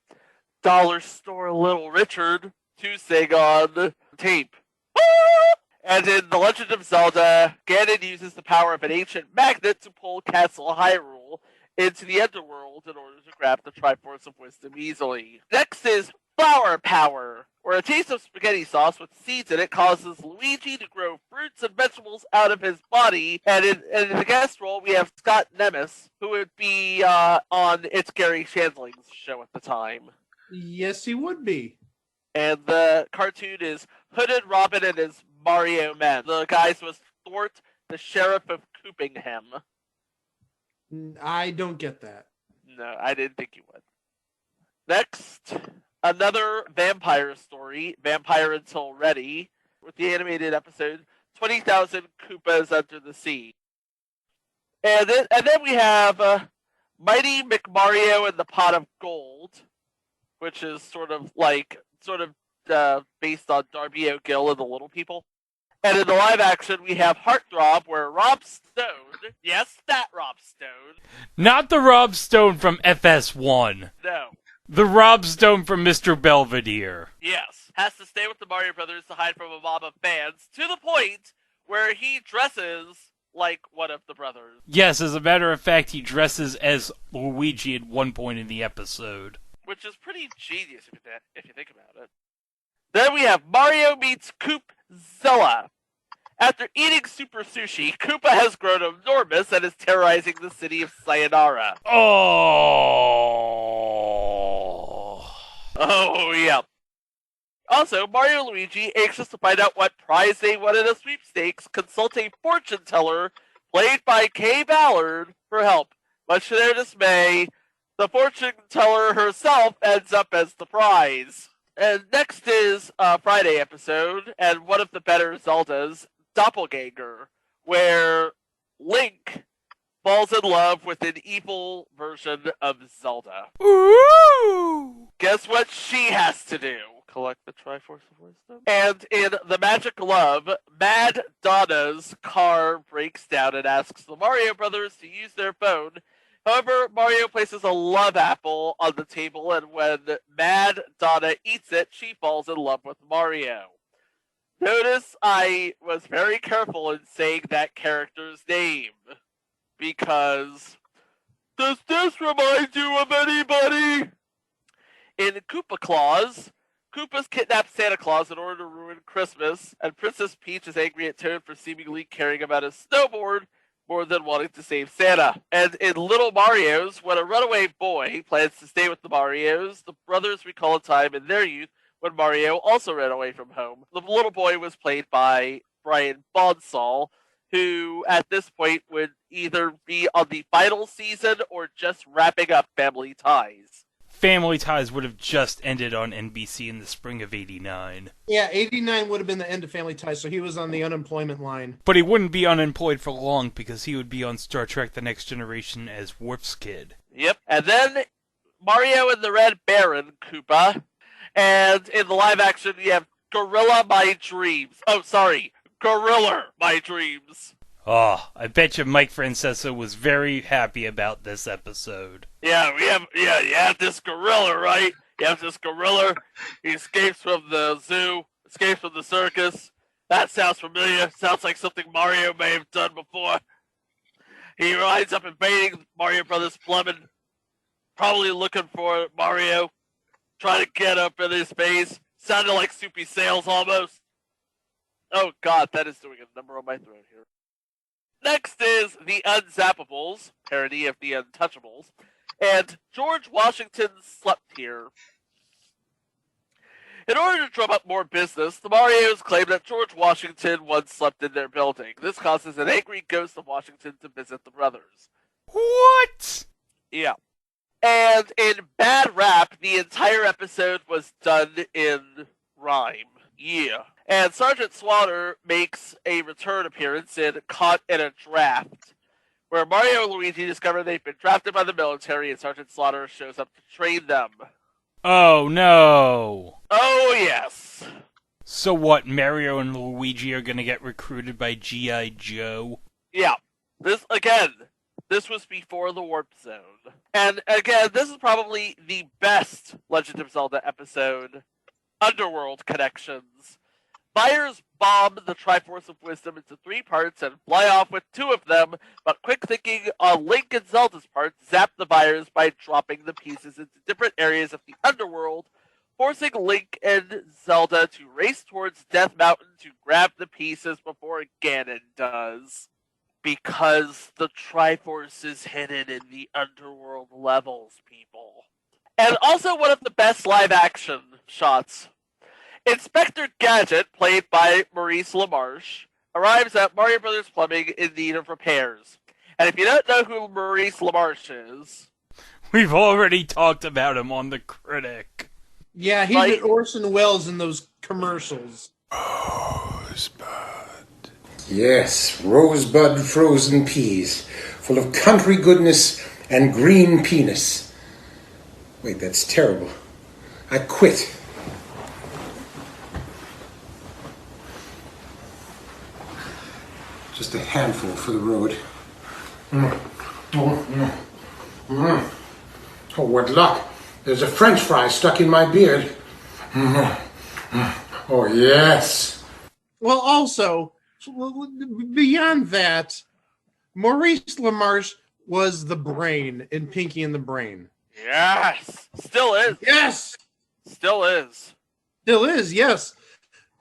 Dollar Store Little Richard, to sing on tape. And in The Legend of Zelda, Ganon uses the power of an ancient magnet to pull Castle Hyrule into the Underworld in order to grab the Triforce of Wisdom easily. Next is Flower Power, where a taste of spaghetti sauce with seeds in it causes Luigi to grow fruits and vegetables out of his body. And in the guest role, we have Scott Nemes, who would be on It's Gary Shandling's show at the time.
Yes, he would be.
And the cartoon is Hooded Robin and his Mario Men. The guys was Thwart, the Sheriff of Coopingham.
I don't get that.
No, I didn't think you would. Next, another vampire story, Vampire Until Ready, with the animated episode 20,000 Koopas Under the Sea. And then we have Mighty McMario and the Pot of Gold, which is sort of based on Darby O'Gill and the Little People. And in the live action, we have Heartthrob, where Rob Stone, yes, that Rob Stone.
Not the Rob Stone from FS1.
No.
The Rob Stone from Mr. Belvedere.
Yes. Has to stay with the Mario Brothers to hide from a mob of fans, to the point where he dresses like one of the brothers.
Yes, as a matter of fact, he dresses as Luigi at one point in the episode.
Which is pretty genius if you think about it. Then we have Mario meets Koopzilla. After eating super sushi, Koopa has grown enormous and is terrorizing the city of Sayonara. Oh, yeah. Also, Mario and Luigi, anxious to find out what prize they won in a sweepstakes, consult a fortune teller played by Kay Ballard for help. Much to their dismay, the fortune teller herself ends up as the prize. And next is a Friday episode, and one of the better Zeldas, Doppelganger, where Link falls in love with an evil version of Zelda.
Ooh!
Guess what she has to do? collect the Triforce of Wisdom. And in The Magic Glove, Mad Donna's car breaks down and asks the Mario Brothers to use their phone. However, Mario places a love apple on the table, and when Mad Donna eats it, she falls in love with Mario. Notice I was very careful in saying that character's name, because does this remind you of anybody? In Koopa Claus, Koopas kidnap Santa Claus in order to ruin Christmas, and Princess Peach is angry at Toad for seemingly caring about his snowboard more than wanting to save Santa. And in Little Mario's, when a runaway boy plans to stay with the Marios, the brothers recall a time in their youth when Mario also ran away from home. The little boy was played by Brian Bonsall, who at this point would either be on the final season or just wrapping up Family Ties.
Family Ties would have just ended on NBC in the spring of '89.
Yeah, 89 would have been the end of Family Ties, so he was on the unemployment line.
But he wouldn't be unemployed for long because he would be on Star Trek The Next Generation as Worf's kid.
Yep. And then Mario and the Red Baron Koopa. And in the live action, you have Gorilla My Dreams. Oh, sorry. Gorilla My Dreams.
Oh, I bet you Mike Francesa was very happy about this episode.
Yeah, you have this gorilla, right? You have this gorilla. He escapes from the zoo, escapes from the circus. That sounds familiar. Sounds like something Mario may have done before. He winds up invading Mario Brothers Plumbing, probably looking for Mario, trying to get up in his face. Sounded like Soupy Sales almost. Oh god, that is doing a number on my throat here. Next is The Unzappables, parody of The Untouchables, and George Washington slept here. In order to drum up more business, the Marios claim that George Washington once slept in their building. This causes an angry ghost of Washington to visit the brothers.
What?
Yeah. And in Bad Rap, the entire episode was done in rhyme. Yeah. And Sergeant Slaughter makes a return appearance in Caught in a Draft, where Mario and Luigi discover they've been drafted by the military and Sergeant Slaughter shows up to train them.
Oh, no.
Oh, yes.
So what, Mario and Luigi are going to get recruited by G.I. Joe?
Yeah. This was before the Warp Zone. And again, this is probably the best Legend of Zelda episode. Underworld connections. Buyers bomb the Triforce of Wisdom into 3 parts and fly off with 2 of them, but quick thinking on Link and Zelda's part zap the buyers by dropping the pieces into different areas of the underworld, forcing Link and Zelda to race towards Death Mountain to grab the pieces before Ganon does. Because the Triforce is hidden in the underworld levels, people. And also one of the best live-action shots. Inspector Gadget, played by Maurice LaMarche, arrives at Mario Brothers Plumbing in need of repairs. And if you don't know who Maurice LaMarche is...
We've already talked about him on The Critic.
Yeah, he did Orson Welles in those commercials.
Rosebud.
Yes, rosebud frozen peas, full of country goodness and green penis. Wait, that's terrible. I quit. Just a handful for the road. Oh, what luck. There's a French fry stuck in my beard. Oh, yes.
Well, also, beyond that, Maurice LaMarche was the brain in Pinky and the Brain.
Yes! Still is.
Yes!
Still is.
Still is, yes.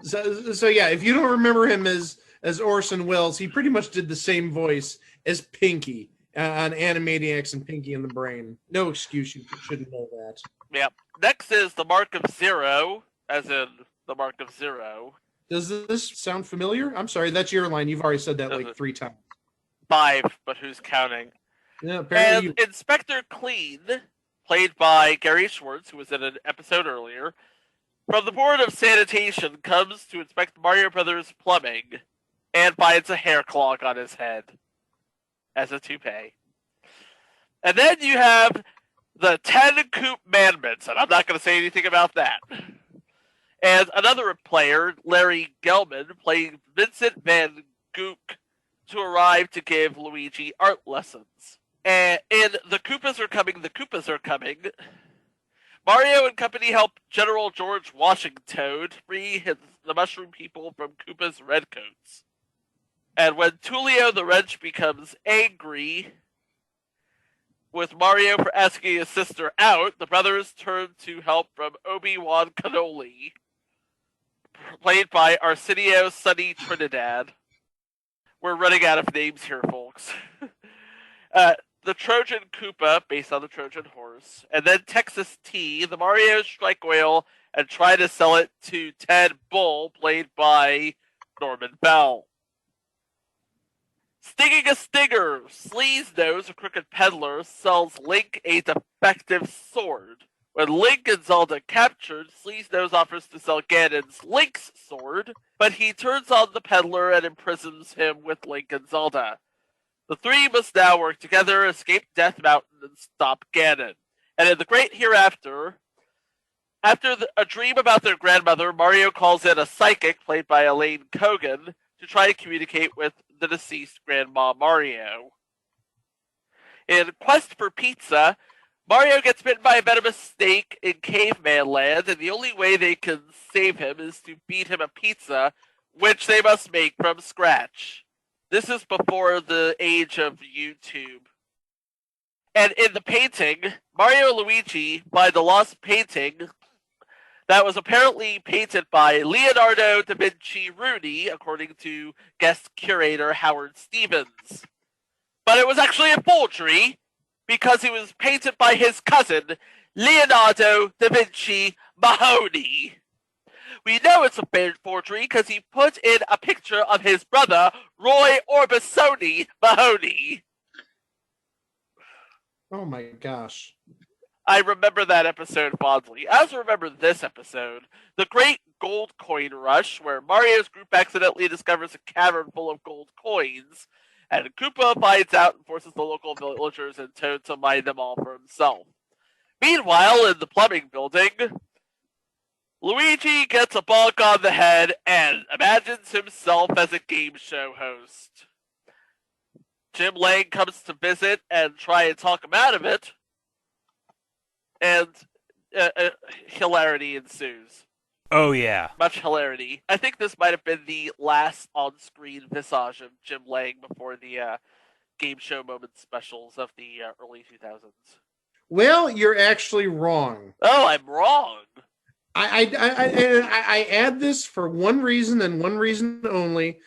So yeah, if you don't remember him as Orson Welles, he pretty much did the same voice as Pinky on Animaniacs and Pinky and the Brain. No excuse, you shouldn't know that.
Yep. Next is The Mark of Zero, as in The Mark of Zero.
Does this sound familiar? I'm sorry, that's your line. You've already said that like 3 times.
5, but who's counting?
Yeah, apparently
and Inspector Clean, played by Gary Schwartz, who was in an episode earlier, from the Board of Sanitation, comes to inspect Mario Brothers Plumbing and finds a hair clog on his head as a toupee. And then you have the 10 Coop Commandments, and I'm not going to say anything about that. And another player, Larry Gelman, playing Vincent Van Gogh, to arrive to give Luigi art lessons. And in The Koopas Are Coming, The Koopas Are Coming, Mario and company help General George Washington free the mushroom people from Koopa's redcoats. And when Tulio the Wrench becomes angry with Mario for asking his sister out, the brothers turn to help from Obi-Wan Kenobi, played by Arsenio Sonny Trinidad. We're running out of names here, folks. The Trojan Koopa, based on the Trojan horse, and then Texas Tea, the Mario strike oil and try to sell it to Ted Bull, played by Norman Bell. Stinging a Stinger, Sleaze Nose, a crooked peddler, sells Link a defective sword. When Link and Zelda captured, Sleaze Nose offers to sell Ganon's Link's sword, but he turns on the peddler and imprisons him with Link and Zelda. The three must now work together, escape Death Mountain, and stop Ganon. And in the Great Hereafter, after a dream about their grandmother, Mario calls in a psychic, played by Elaine Kogan, to try to communicate with the deceased Grandma Mario. In Quest for Pizza, Mario gets bitten by a venomous snake in Caveman Land, and the only way they can save him is to feed him a pizza, which they must make from scratch. This is before the age of YouTube. And in the painting, Mario and Luigi find the lost painting that was apparently painted by Leonardo da Vinci Rooney, according to guest curator Howard Stevens. But it was actually a forgery, because it was painted by his cousin, Leonardo da Vinci Mahoney. We know it's a forgery because he put in a picture of his brother, Roy Orbisoni Mahoney.
Oh my gosh.
I remember that episode fondly. I also remember this episode, the Great Gold Coin Rush, where Mario's group accidentally discovers a cavern full of gold coins, and Koopa finds out and forces the local villagers and Toad to mine them all for himself. Meanwhile, in the plumbing building, Luigi gets a bonk on the head and imagines himself as a game show host. Jim Lang comes to visit and try and talk him out of it, and hilarity ensues.
Oh, yeah.
Much hilarity. I think this might have been the last on-screen visage of Jim Lang before the game show moment specials of the early 2000s.
Well, you're actually wrong.
Oh, I'm wrong.
I add this for one reason and one reason only.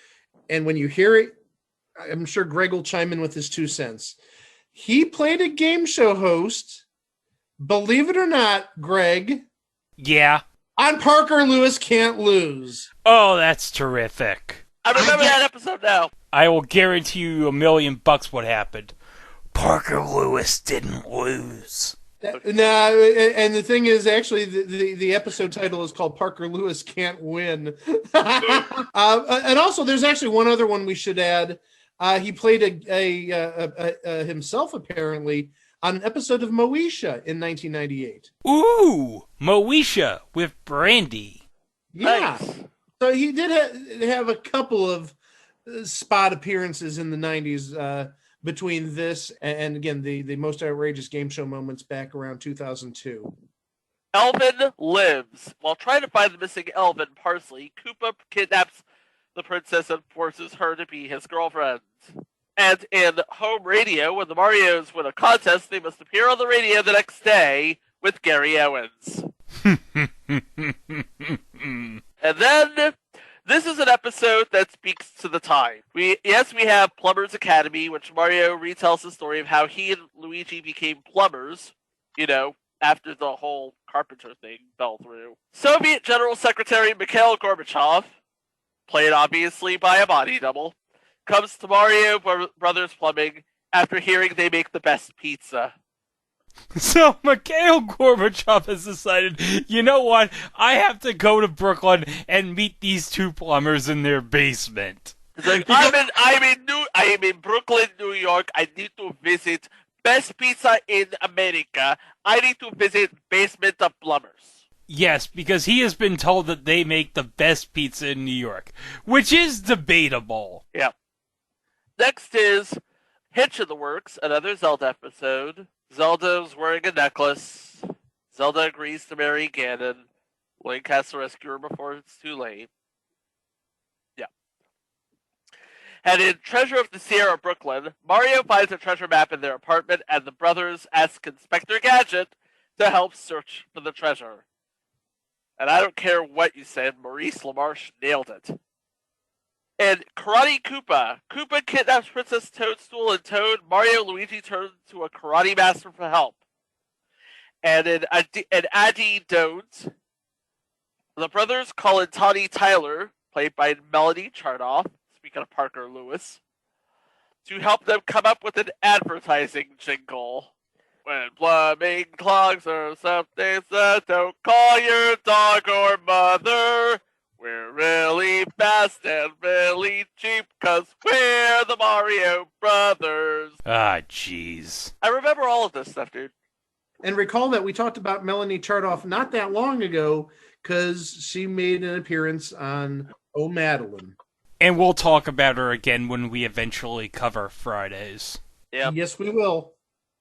And when you hear it, I'm sure Greg will chime in with his 2 cents. He played a game show host, believe it or not, Greg.
Yeah.
On Parker Lewis Can't Lose.
Oh, that's terrific.
I remember that episode now.
I will guarantee you $1 million what happened. Parker Lewis didn't lose.
No, and the thing is, actually, the episode title is called Parker Lewis Can't Win. And also, there's actually one other one we should add. He played a himself, apparently, on an episode of Moesha in 1998.
Ooh, Moesha with Brandy.
Yeah.
Nice.
So he did have a couple of spot appearances in the 90s between this and, again, the most outrageous game show moments back around 2002.
Elvin lives. While trying to find the missing Elvin Parsley, Koopa kidnaps the princess and forces her to be his girlfriend. And in Home Radio, when the Marios win a contest, they must appear on the radio the next day with Gary Owens. And then, this is an episode that speaks to the time. We have Plumbers Academy, which Mario retells the story of how he and Luigi became plumbers, after the whole carpenter thing fell through. Soviet General Secretary Mikhail Gorbachev, played obviously by a body double, comes to Mario Brothers Plumbing after hearing they make the best pizza.
So Mikhail Gorbachev has decided, you know what? I have to go to Brooklyn and meet these two plumbers in their basement.
It's like, I am in Brooklyn, New York. I need to visit best pizza in America. I need to visit basement of plumbers.
Yes, because he has been told that they make the best pizza in New York, which is debatable.
Yeah. Next is Hitch in the Works, another Zelda episode. Zelda's wearing a necklace. Zelda agrees to marry Ganon. Link has to rescue her before it's too late. Yeah. And in Treasure of the Sierra, Brooklyn, Mario finds a treasure map in their apartment, and the brothers ask Inspector Gadget to help search for the treasure. And I don't care what you said, Maurice LaMarche nailed it. And Karate Koopa. Koopa kidnaps Princess Toadstool and Toad. Mario and Luigi turn to a karate master for help. And in Addy Dodes, the brothers call in Tawny Tyler, played by Melanie Charnoff, speaking of Parker Lewis, to help them come up with an advertising jingle. When plumbing clogs or something, so don't call your dog or mother. We're really fast and really cheap, 'cause we're the Mario Brothers.
Ah, jeez.
I remember all of this stuff, dude.
And recall that we talked about Melanie Charnoff not that long ago, because she made an appearance on Oh Madeline.
And we'll talk about her again when we eventually cover Fridays.
Yep.
Yes, we will.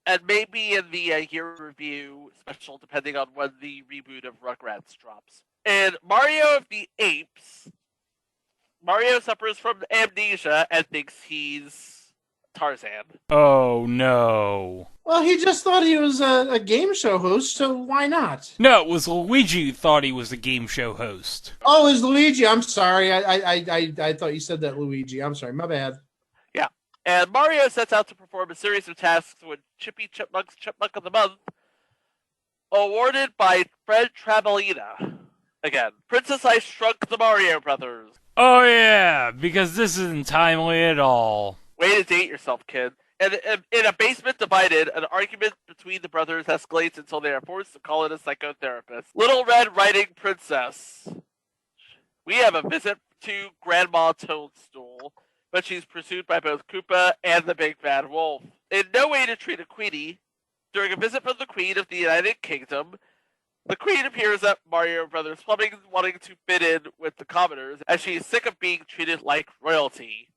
And maybe in the year review special, depending on when the reboot of Rugrats drops. And Mario of the Apes. Mario suffers from amnesia and thinks he's Tarzan.
Oh, no.
Well, he just thought he was a game show host, so why not?
No, it was Luigi who thought he was a game show host.
Oh, it's Luigi. I'm sorry. I thought you said that Luigi. I'm sorry. My bad.
Yeah. And Mario sets out to perform a series of tasks with Chippy Chipmunk's Chipmunk of the Month, awarded by Fred Travelina. Again, Princess I Shrunk the Mario Brothers.
Oh, yeah, because this isn't timely at all.
Way to date yourself, kid. And in a basement divided, an argument between the brothers escalates until they are forced to call in a psychotherapist. Little Red Riding Princess. We have a visit to Grandma Toadstool, but she's pursued by both Koopa and the Big Bad Wolf. In No Way to Treat a Queenie, during a visit from the Queen of the United Kingdom, the Queen appears at Mario Brothers Plumbing, wanting to fit in with the commoners, as she is sick of being treated like royalty.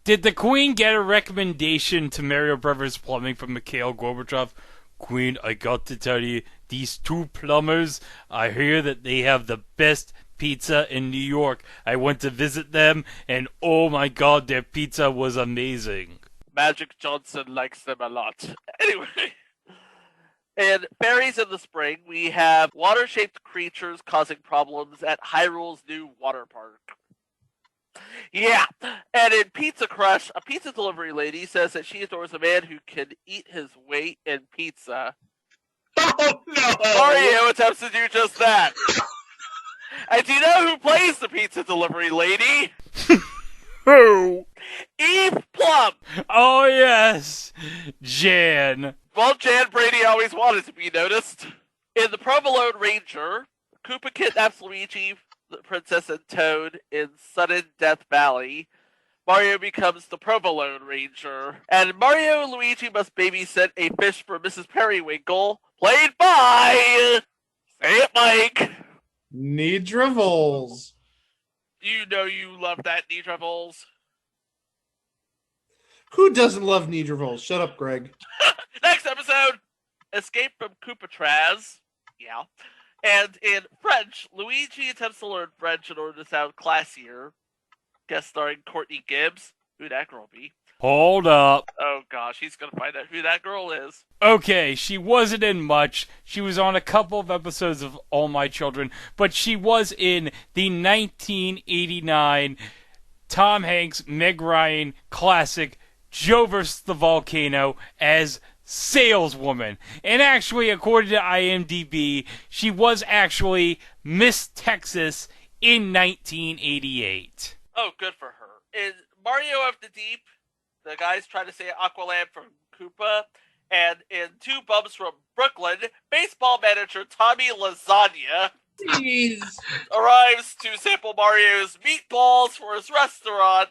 Did the Queen get a recommendation to Mario Brothers Plumbing from Mikhail Gorbachev? Queen, I got to tell you, these two plumbers, I hear that they have the best pizza in New York. I went to visit them, and oh my god, their pizza was amazing.
Magic Johnson likes them a lot. Anyway. In Fairies in the Spring, we have water-shaped creatures causing problems at Hyrule's new water park. Yeah, and in Pizza Crush, a pizza delivery lady says that she adores a man who can eat his weight in pizza.
Oh, no!
Mario attempts to do just that. And do you know who plays the pizza delivery lady?
Who?
Eve Plum!
Oh, yes, Jan.
Well, Jan Brady always wanted to be noticed. In The Provolone Ranger, Koopa kidnaps Luigi, the Princess, and Toad in Sudden Death Valley. Mario becomes the Provolone Ranger. And Mario and Luigi must babysit a fish for Mrs. Periwinkle, played by... Say it, Mike!
Nidra Voles.
You know you love that, Nidra Voles.
Who doesn't love Nidra Voles? Shut up, Greg.
Next episode, Escape from Koopatraz. Yeah. And in French, Luigi attempts to learn French in order to sound classier. Guest starring Courtney Gibbs. Who that girl be?
Hold up.
Oh gosh, he's gonna find out who that girl is.
Okay, she wasn't in much. She was on a couple of episodes of All My Children, but she was in the 1989 Tom Hanks, Meg Ryan classic Joe vs. the Volcano as saleswoman. And actually, according to IMDb, she was actually Miss Texas in 1988.
Oh, good for her. In Mario of the Deep, the guys try to say Aqualand from Koopa, and in Two Bums from Brooklyn, baseball manager Tommy Lasagna arrives to sample Mario's meatballs for his restaurant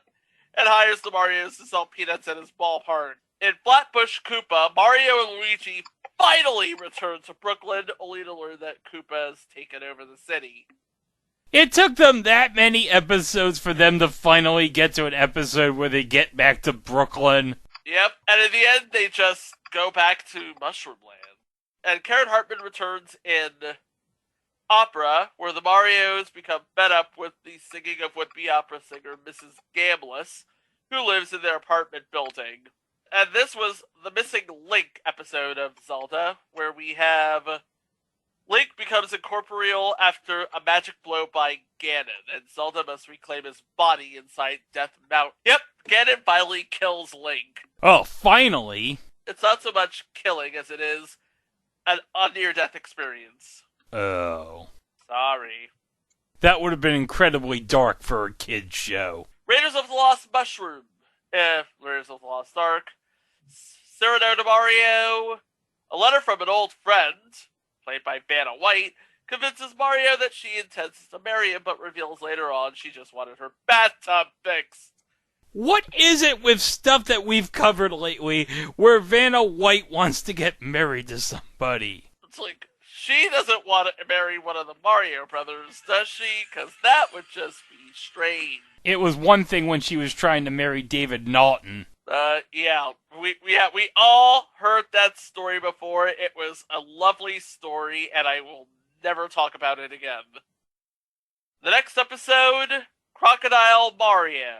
and hires the Marios to sell peanuts at his ballpark. In Flatbush Koopa, Mario and Luigi finally return to Brooklyn, only to learn that Koopa has taken over the city.
It took them that many episodes for them to finally get to an episode where they get back to Brooklyn.
Yep, and in the end, they just go back to Mushroom Land. And Karen Hartman returns in Opera, where the Marios become fed up with the singing of would-be opera singer Mrs. Gambless, who lives in their apartment building. And this was the Missing Link episode of Zelda, where we have Link becomes incorporeal after a magic blow by Ganon, and Zelda must reclaim his body inside Death Mountain. Yep, Ganon finally kills Link.
Oh, finally?
It's not so much killing as it is a near-death experience.
Oh.
Sorry.
That would have been incredibly dark for a kid's show.
Raiders of the Lost Mushroom. Raiders of the Lost Ark. Cyrano de Mario. A letter from an old friend, played by Vanna White, convinces Mario that she intends to marry him, but reveals later on she just wanted her bathtub fixed.
What is it with stuff that we've covered lately where Vanna White wants to get married to somebody?
It's like, she doesn't want to marry one of the Mario brothers, does she? Because that would just be strange.
It was one thing when she was trying to marry David Naughton.
Yeah, we all heard that story before. It was a lovely story, and I will never talk about it again. The next episode, Crocodile Mario,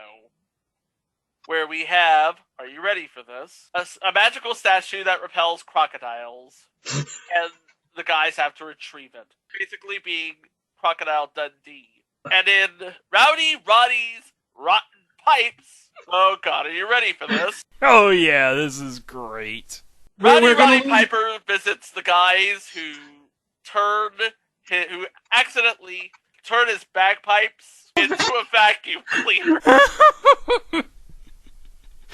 where we have, are you ready for this? A magical statue that repels crocodiles, and the guys have to retrieve it. Basically being Crocodile Dundee. And in Rowdy Roddy's Rotten Pipes, oh god, are you ready for this?
Oh yeah, this is great.
Roddy Piper visits the guys who accidentally turn his bagpipes into a vacuum cleaner.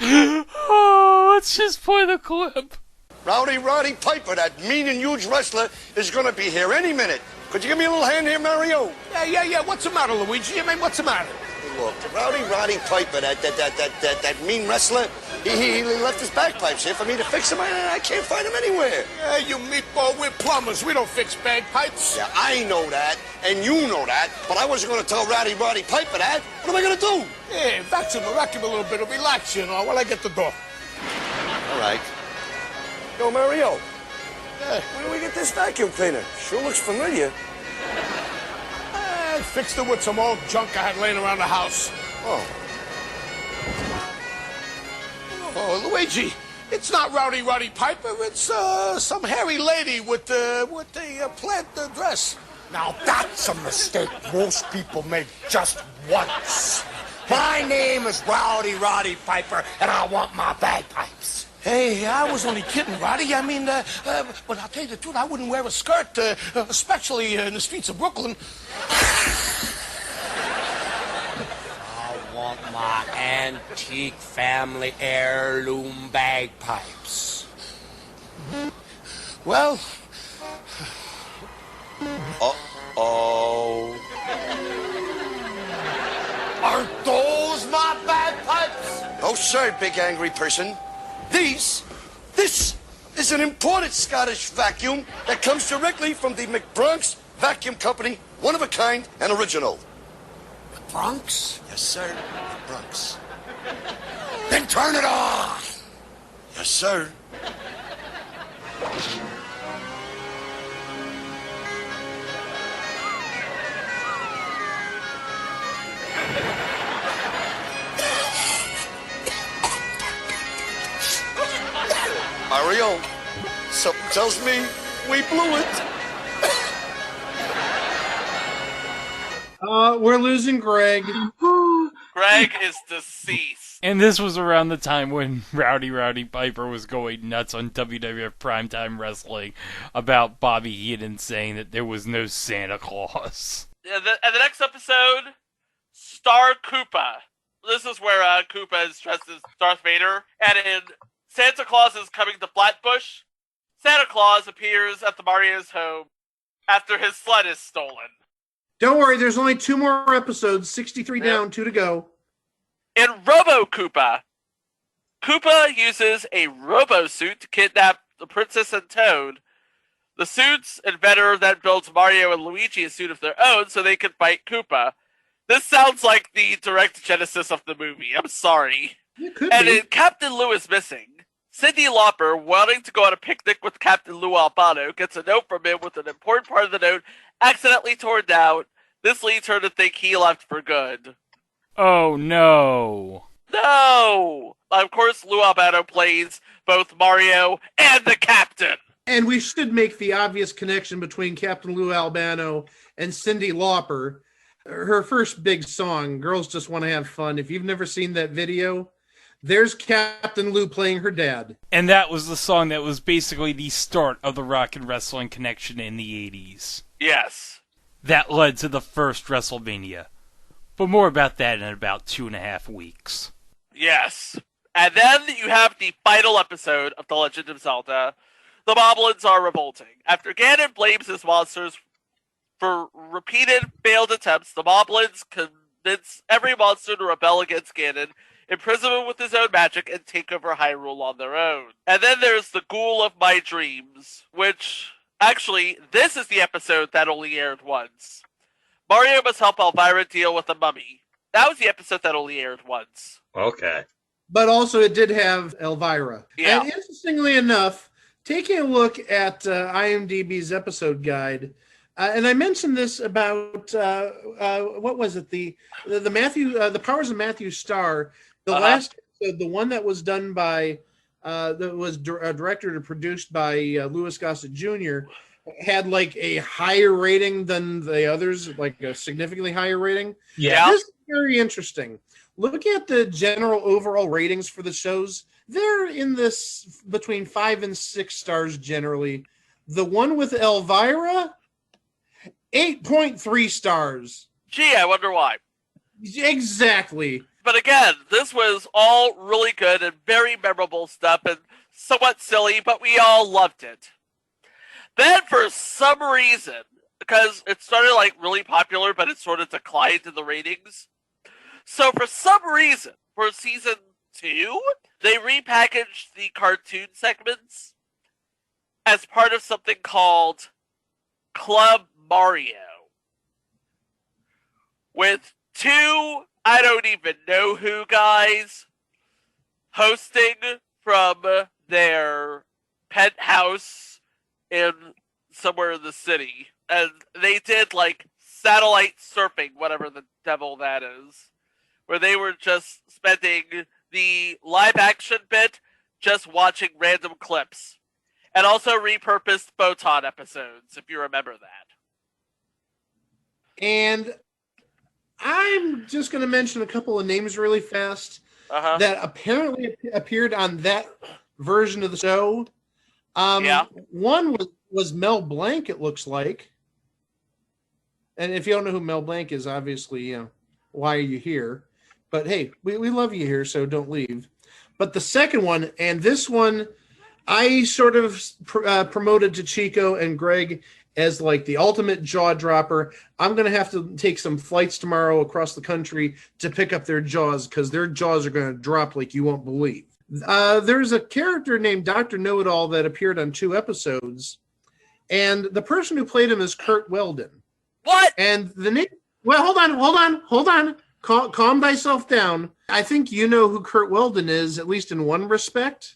Oh, let's just play the clip.
Roddy Piper, that mean and huge wrestler, is gonna be here any minute. Could you give me a little hand here, Mario?
Yeah. What's the matter, Luigi? I mean, what's the matter?
Look, Roddy Piper, that mean wrestler, he left his bagpipes here for me to fix him. I can't find him anywhere.
Yeah, you meatball, we're plumbers. We don't fix bagpipes.
Yeah, I know that, and you know that, but I wasn't going to tell Roddy Piper that. What am I going to do?
Yeah, vacuum him a little bit. It'll relax, you know, while I get the door.
All right. Yo, Mario. Where do we get this vacuum cleaner? Sure looks familiar.
I fixed it with some old junk I had laying around the house. Oh, Luigi, it's not Roddy Piper. It's some hairy lady with the plant dress. Now that's a mistake most people make just once. My name is Roddy Piper, and I want my bagpipes. Hey, I was only kidding, Roddy. I mean, but I'll tell you the truth, I wouldn't wear a skirt, especially in the streets of Brooklyn.
I want my antique family heirloom bagpipes.
Well...
Uh-oh.
Aren't those my bagpipes?
No, sir, big angry person. This is an imported Scottish vacuum that comes directly from the McBronx Vacuum Company, one of a kind and original.
Bronx?
Yes, sir, McBronx.
Then turn it on!
Yes, sir. Mario, something tells me we blew it.
We're losing Greg.
Greg is deceased.
And this was around the time when Roddy Piper was going nuts on WWF Primetime Wrestling about Bobby Heenan saying that there was no Santa Claus.
And the next episode, Star Koopa. This is where Koopa is dressed as Darth Vader, and in Santa Claus is Coming to Flatbush, Santa Claus appears at the Mario's home after his sled is stolen.
Don't worry, there's only 2 more episodes, 63 down, 2 to go.
In Robo Koopa, Koopa uses a robo suit to kidnap the Princess and Toad. The suit's inventor then builds Mario and Luigi a suit of their own so they can fight Koopa. This sounds like the direct genesis of the movie. I'm sorry.
It could
and
be.
in Captain Lou is Missing, Cyndi Lauper, wanting to go on a picnic with Captain Lou Albano, gets a note from him with an important part of the note accidentally torn down. This leads her to think he left for good.
Oh, no.
No! Of course, Lou Albano plays both Mario and the Captain.
And we should make the obvious connection between Captain Lou Albano and Cyndi Lauper. Her first big song, Girls Just Want to Have Fun. If you've never seen that video, there's Captain Lou playing her dad.
And that was the song that was basically the start of the rock and wrestling connection in the 80s.
Yes.
That led to the first WrestleMania. But more about that in about 2.5 weeks.
Yes. And then you have the final episode of The Legend of Zelda. The Moblins are revolting. After Ganon blames his monsters for repeated failed attempts, the Moblins convince every monster to rebel against Ganon, imprison him with his own magic, and take over Hyrule on their own. And then there's the Ghoul of My Dreams, which, actually, this is the episode that only aired once. Mario must help Elvira deal with a mummy. That was the episode that only aired once.
Okay.
But also it did have Elvira.
Yeah.
And interestingly enough, taking a look at IMDb's episode guide, and I mentioned this about what was it? The Powers of Matthew Starr. The last episode, the one that was done by that was directed or produced by Louis Gossett Jr. had like a higher rating than the others, like a significantly higher rating.
Yeah.
This is very interesting. Look at the general overall ratings for the shows. They're in this between 5 and 6 stars generally. The one with Elvira, 8.3 stars.
Gee, I wonder why.
Exactly.
But again, this was all really good and very memorable stuff and somewhat silly, but we all loved it. Then for some reason, because it started like really popular, but it sort of declined in the ratings. So for some reason, for season 2, they repackaged the cartoon segments as part of something called Club Mario. With 2, I don't even know who guys, hosting from their penthouse in somewhere in the city. And they did like satellite surfing, whatever the devil that is. Where they were just spending the live action bit just watching random clips. And also repurposed Photon episodes, if you remember that.
And I'm just going to mention a couple of names really fast that apparently appeared on that version of the show. One was Mel Blanc, it looks like. And if you don't know who Mel Blanc is, obviously, you know, why are you here? But hey, we love you here, so don't leave. But the second one, and this one, I sort of promoted to Chico and Greg as like the ultimate jaw dropper. I'm going to have to take some flights tomorrow across the country to pick up their jaws because their jaws are going to drop like you won't believe. There's a character named Dr. Know-It-All that appeared on 2 episodes, and the person who played him is Kurt Weldon.
What?
And the name... Well, hold on. Calm thyself down. I think you know who Kurt Weldon is, at least in one respect.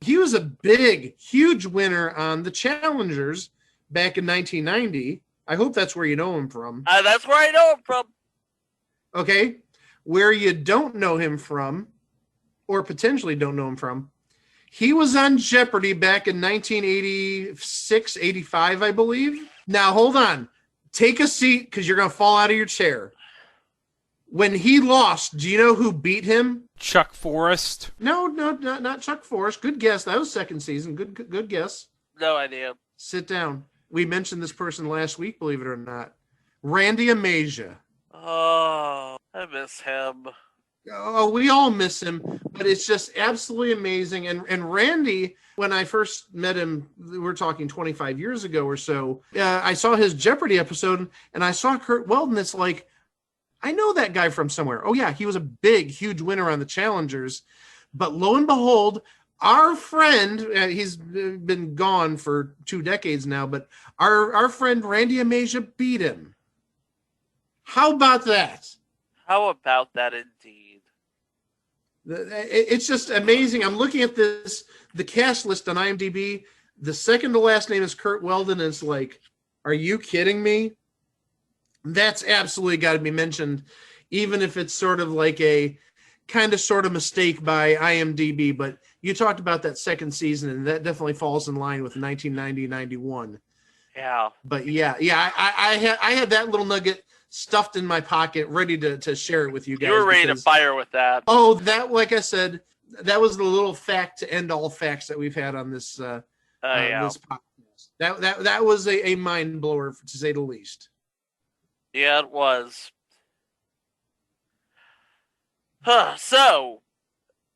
He was a big, huge winner on the Challengers back in 1990. I hope that's where you know him from.
That's where I know him from.
Okay. Where you don't know him from, or potentially don't know him from, he was on Jeopardy back in 1986, 85, I believe. Now, hold on. Take a seat because you're going to fall out of your chair. When he lost, do you know who beat him?
Chuck Forrest.
No, not Chuck Forrest. Good guess. That was second season. Good guess.
No idea.
Sit down. We mentioned this person last week, believe it or not. Randy Amazia.
Oh, I miss him.
Oh, we all miss him, but it's just absolutely amazing. And Randy, when I first met him, we're talking 25 years ago or so, I saw his Jeopardy episode, and I saw Kurt Weldon. It's like, I know that guy from somewhere. Oh, yeah, he was a big, huge winner on the Challengers. But lo and behold, our friend, he's been gone for 2 decades now, but our friend Randy Amazia beat him. How about that?
How about that indeed?
It's just amazing. I'm looking at the cast list on IMDb. The second to last name is Kurt Weldon, and it's like, are you kidding me? That's absolutely got to be mentioned, even if it's sort of like a kind of sort of mistake by IMDb. But you talked about that second season, and that definitely falls in line with 1990-91.
Yeah.
But I had that little nugget stuffed in my pocket, ready to share it with you guys.
You were ready to fire with that.
Oh, that, like I said, that was the little fact to end all facts that we've had on this this podcast. That was a mind blower, to say the least.
Yeah, it was. So,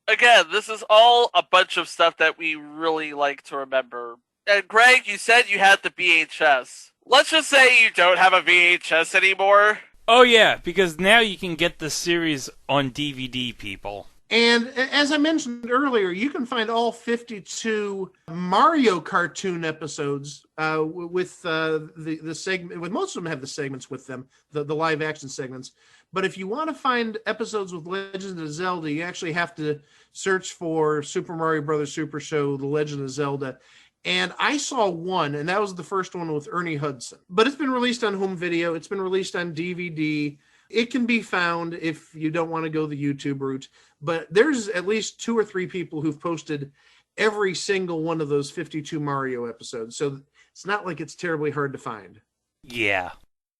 again, this is all a bunch of stuff that we really like to remember. And Greg, you said you had the VHS. Let's just say you don't have a VHS anymore.
Oh yeah, because now you can get the series on DVD, people.
And as I mentioned earlier, you can find all 52 Mario cartoon episodes with the segment. With most of them have the segments with them, the live action segments. But if you want to find episodes with Legend of Zelda, you actually have to search for Super Mario Brothers Super Show: The Legend of Zelda. And I saw one, and that was the first one with Ernie Hudson. But it's been released on home video. It's been released on DVD. It can be found if you don't want to go the YouTube route. But there's at least 2 or 3 people who've posted every single one of those 52 Mario episodes. So it's not like it's terribly hard to find.
Yeah.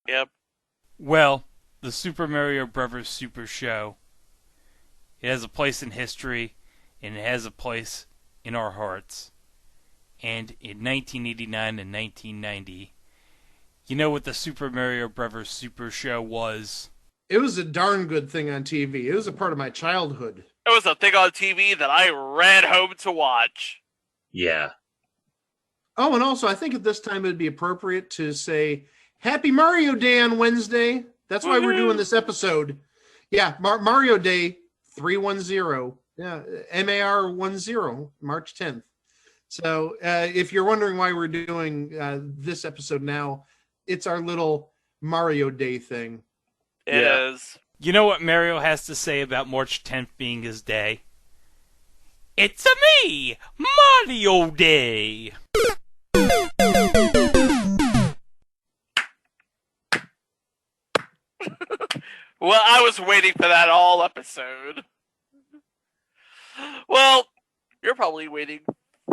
Yep.
Well, the Super Mario Brothers Super Show, it has a place in history, and it has a place in our hearts. And in 1989 and 1990, you know what the Super Mario Brothers Super Show was?
It was a darn good thing on TV. It was a part of my childhood.
It was a thing on TV that I ran home to watch.
Yeah.
Oh, and also, I think at this time it would be appropriate to say Happy Mario Day on Wednesday. That's why we're doing this episode. Yeah, Mario Day 310. Yeah, MAR10, March 10th. So if you're wondering why we're doing this episode now, it's our little Mario Day thing.
It is.
You know what Mario has to say about March 10th being his day? It's a me, Mario Day.
Well, I was waiting for that all episode. Well, you're probably waiting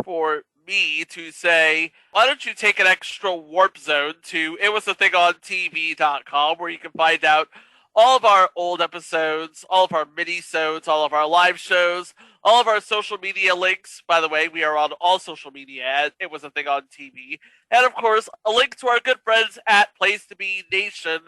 for me to say, why don't you take an extra warp zone to itwasathingontv.com, where you can find out all of our old episodes, all of our mini-sodes, all of our live shows, all of our social media links. By the way, we are on all social media at It Was a Thing on TV. And of course, a link to our good friends at Place to Be Nation,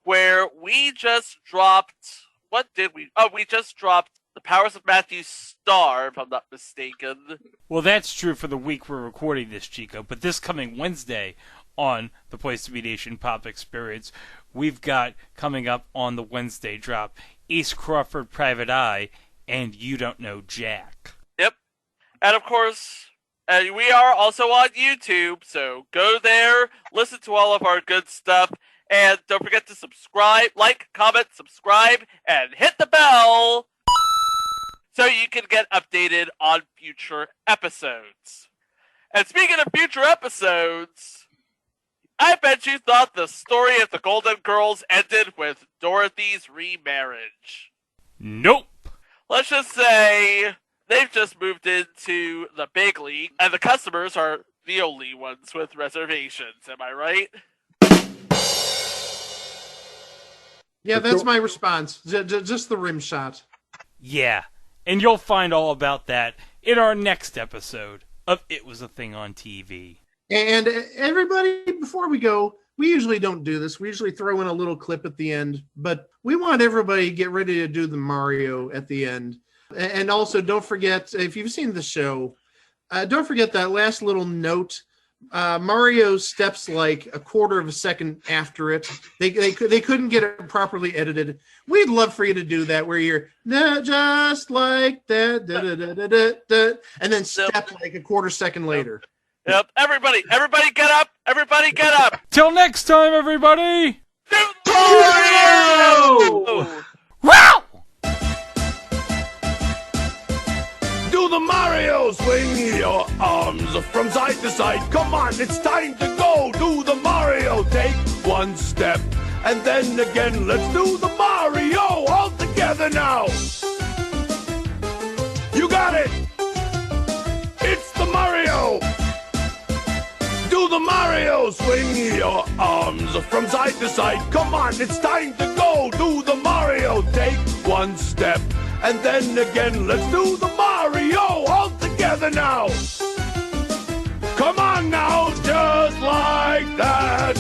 where we just dropped, what did we? Oh, we just dropped The Powers of Matthew Star, if I'm not mistaken.
Well, that's true for the week we're recording this, Chico. But this coming Wednesday on the Place to Be Nation Pop Experience, we've got coming up on the Wednesday drop East Crawford Private Eye and You Don't Know Jack.
Yep. And of course, we are also on YouTube, so go there, listen to all of our good stuff, and don't forget to subscribe, like, comment, subscribe, and hit the bell so you can get updated on future episodes. And speaking of future episodes, I bet you thought the story of the Golden Girls ended with Dorothy's remarriage.
Nope.
Let's just say they've just moved into the big league, and the customers are the only ones with reservations. Am I right?
Yeah, that's my response. Just the rim shot.
Yeah, and you'll find all about that in our next episode of It Was a Thing on TV.
And everybody, before we go, we usually don't do this. We usually throw in a little clip at the end, but we want everybody to get ready to do the Mario at the end. And also, don't forget, if you've seen the show, don't forget that last little note Mario steps like a quarter of a second after it. They couldn't get it properly edited. We'd love for you to do that, where you're just like that, da, da, da, da, da, da, and then step like a quarter second later.
Yep. Everybody get up. Everybody get up.
Till next time, everybody.
Mario!
Wow!
Do the Mario, swing your arms from side to side. Come on, it's time to go. Do the Mario, take one step, and then again, let's do the Mario all together now. You got it. It's the Mario. Do the Mario, swing your arms from side to side. Come on, it's time to go. Do the Mario, take one step, and then again, let's do the Mario all together now. Come on now, just like that.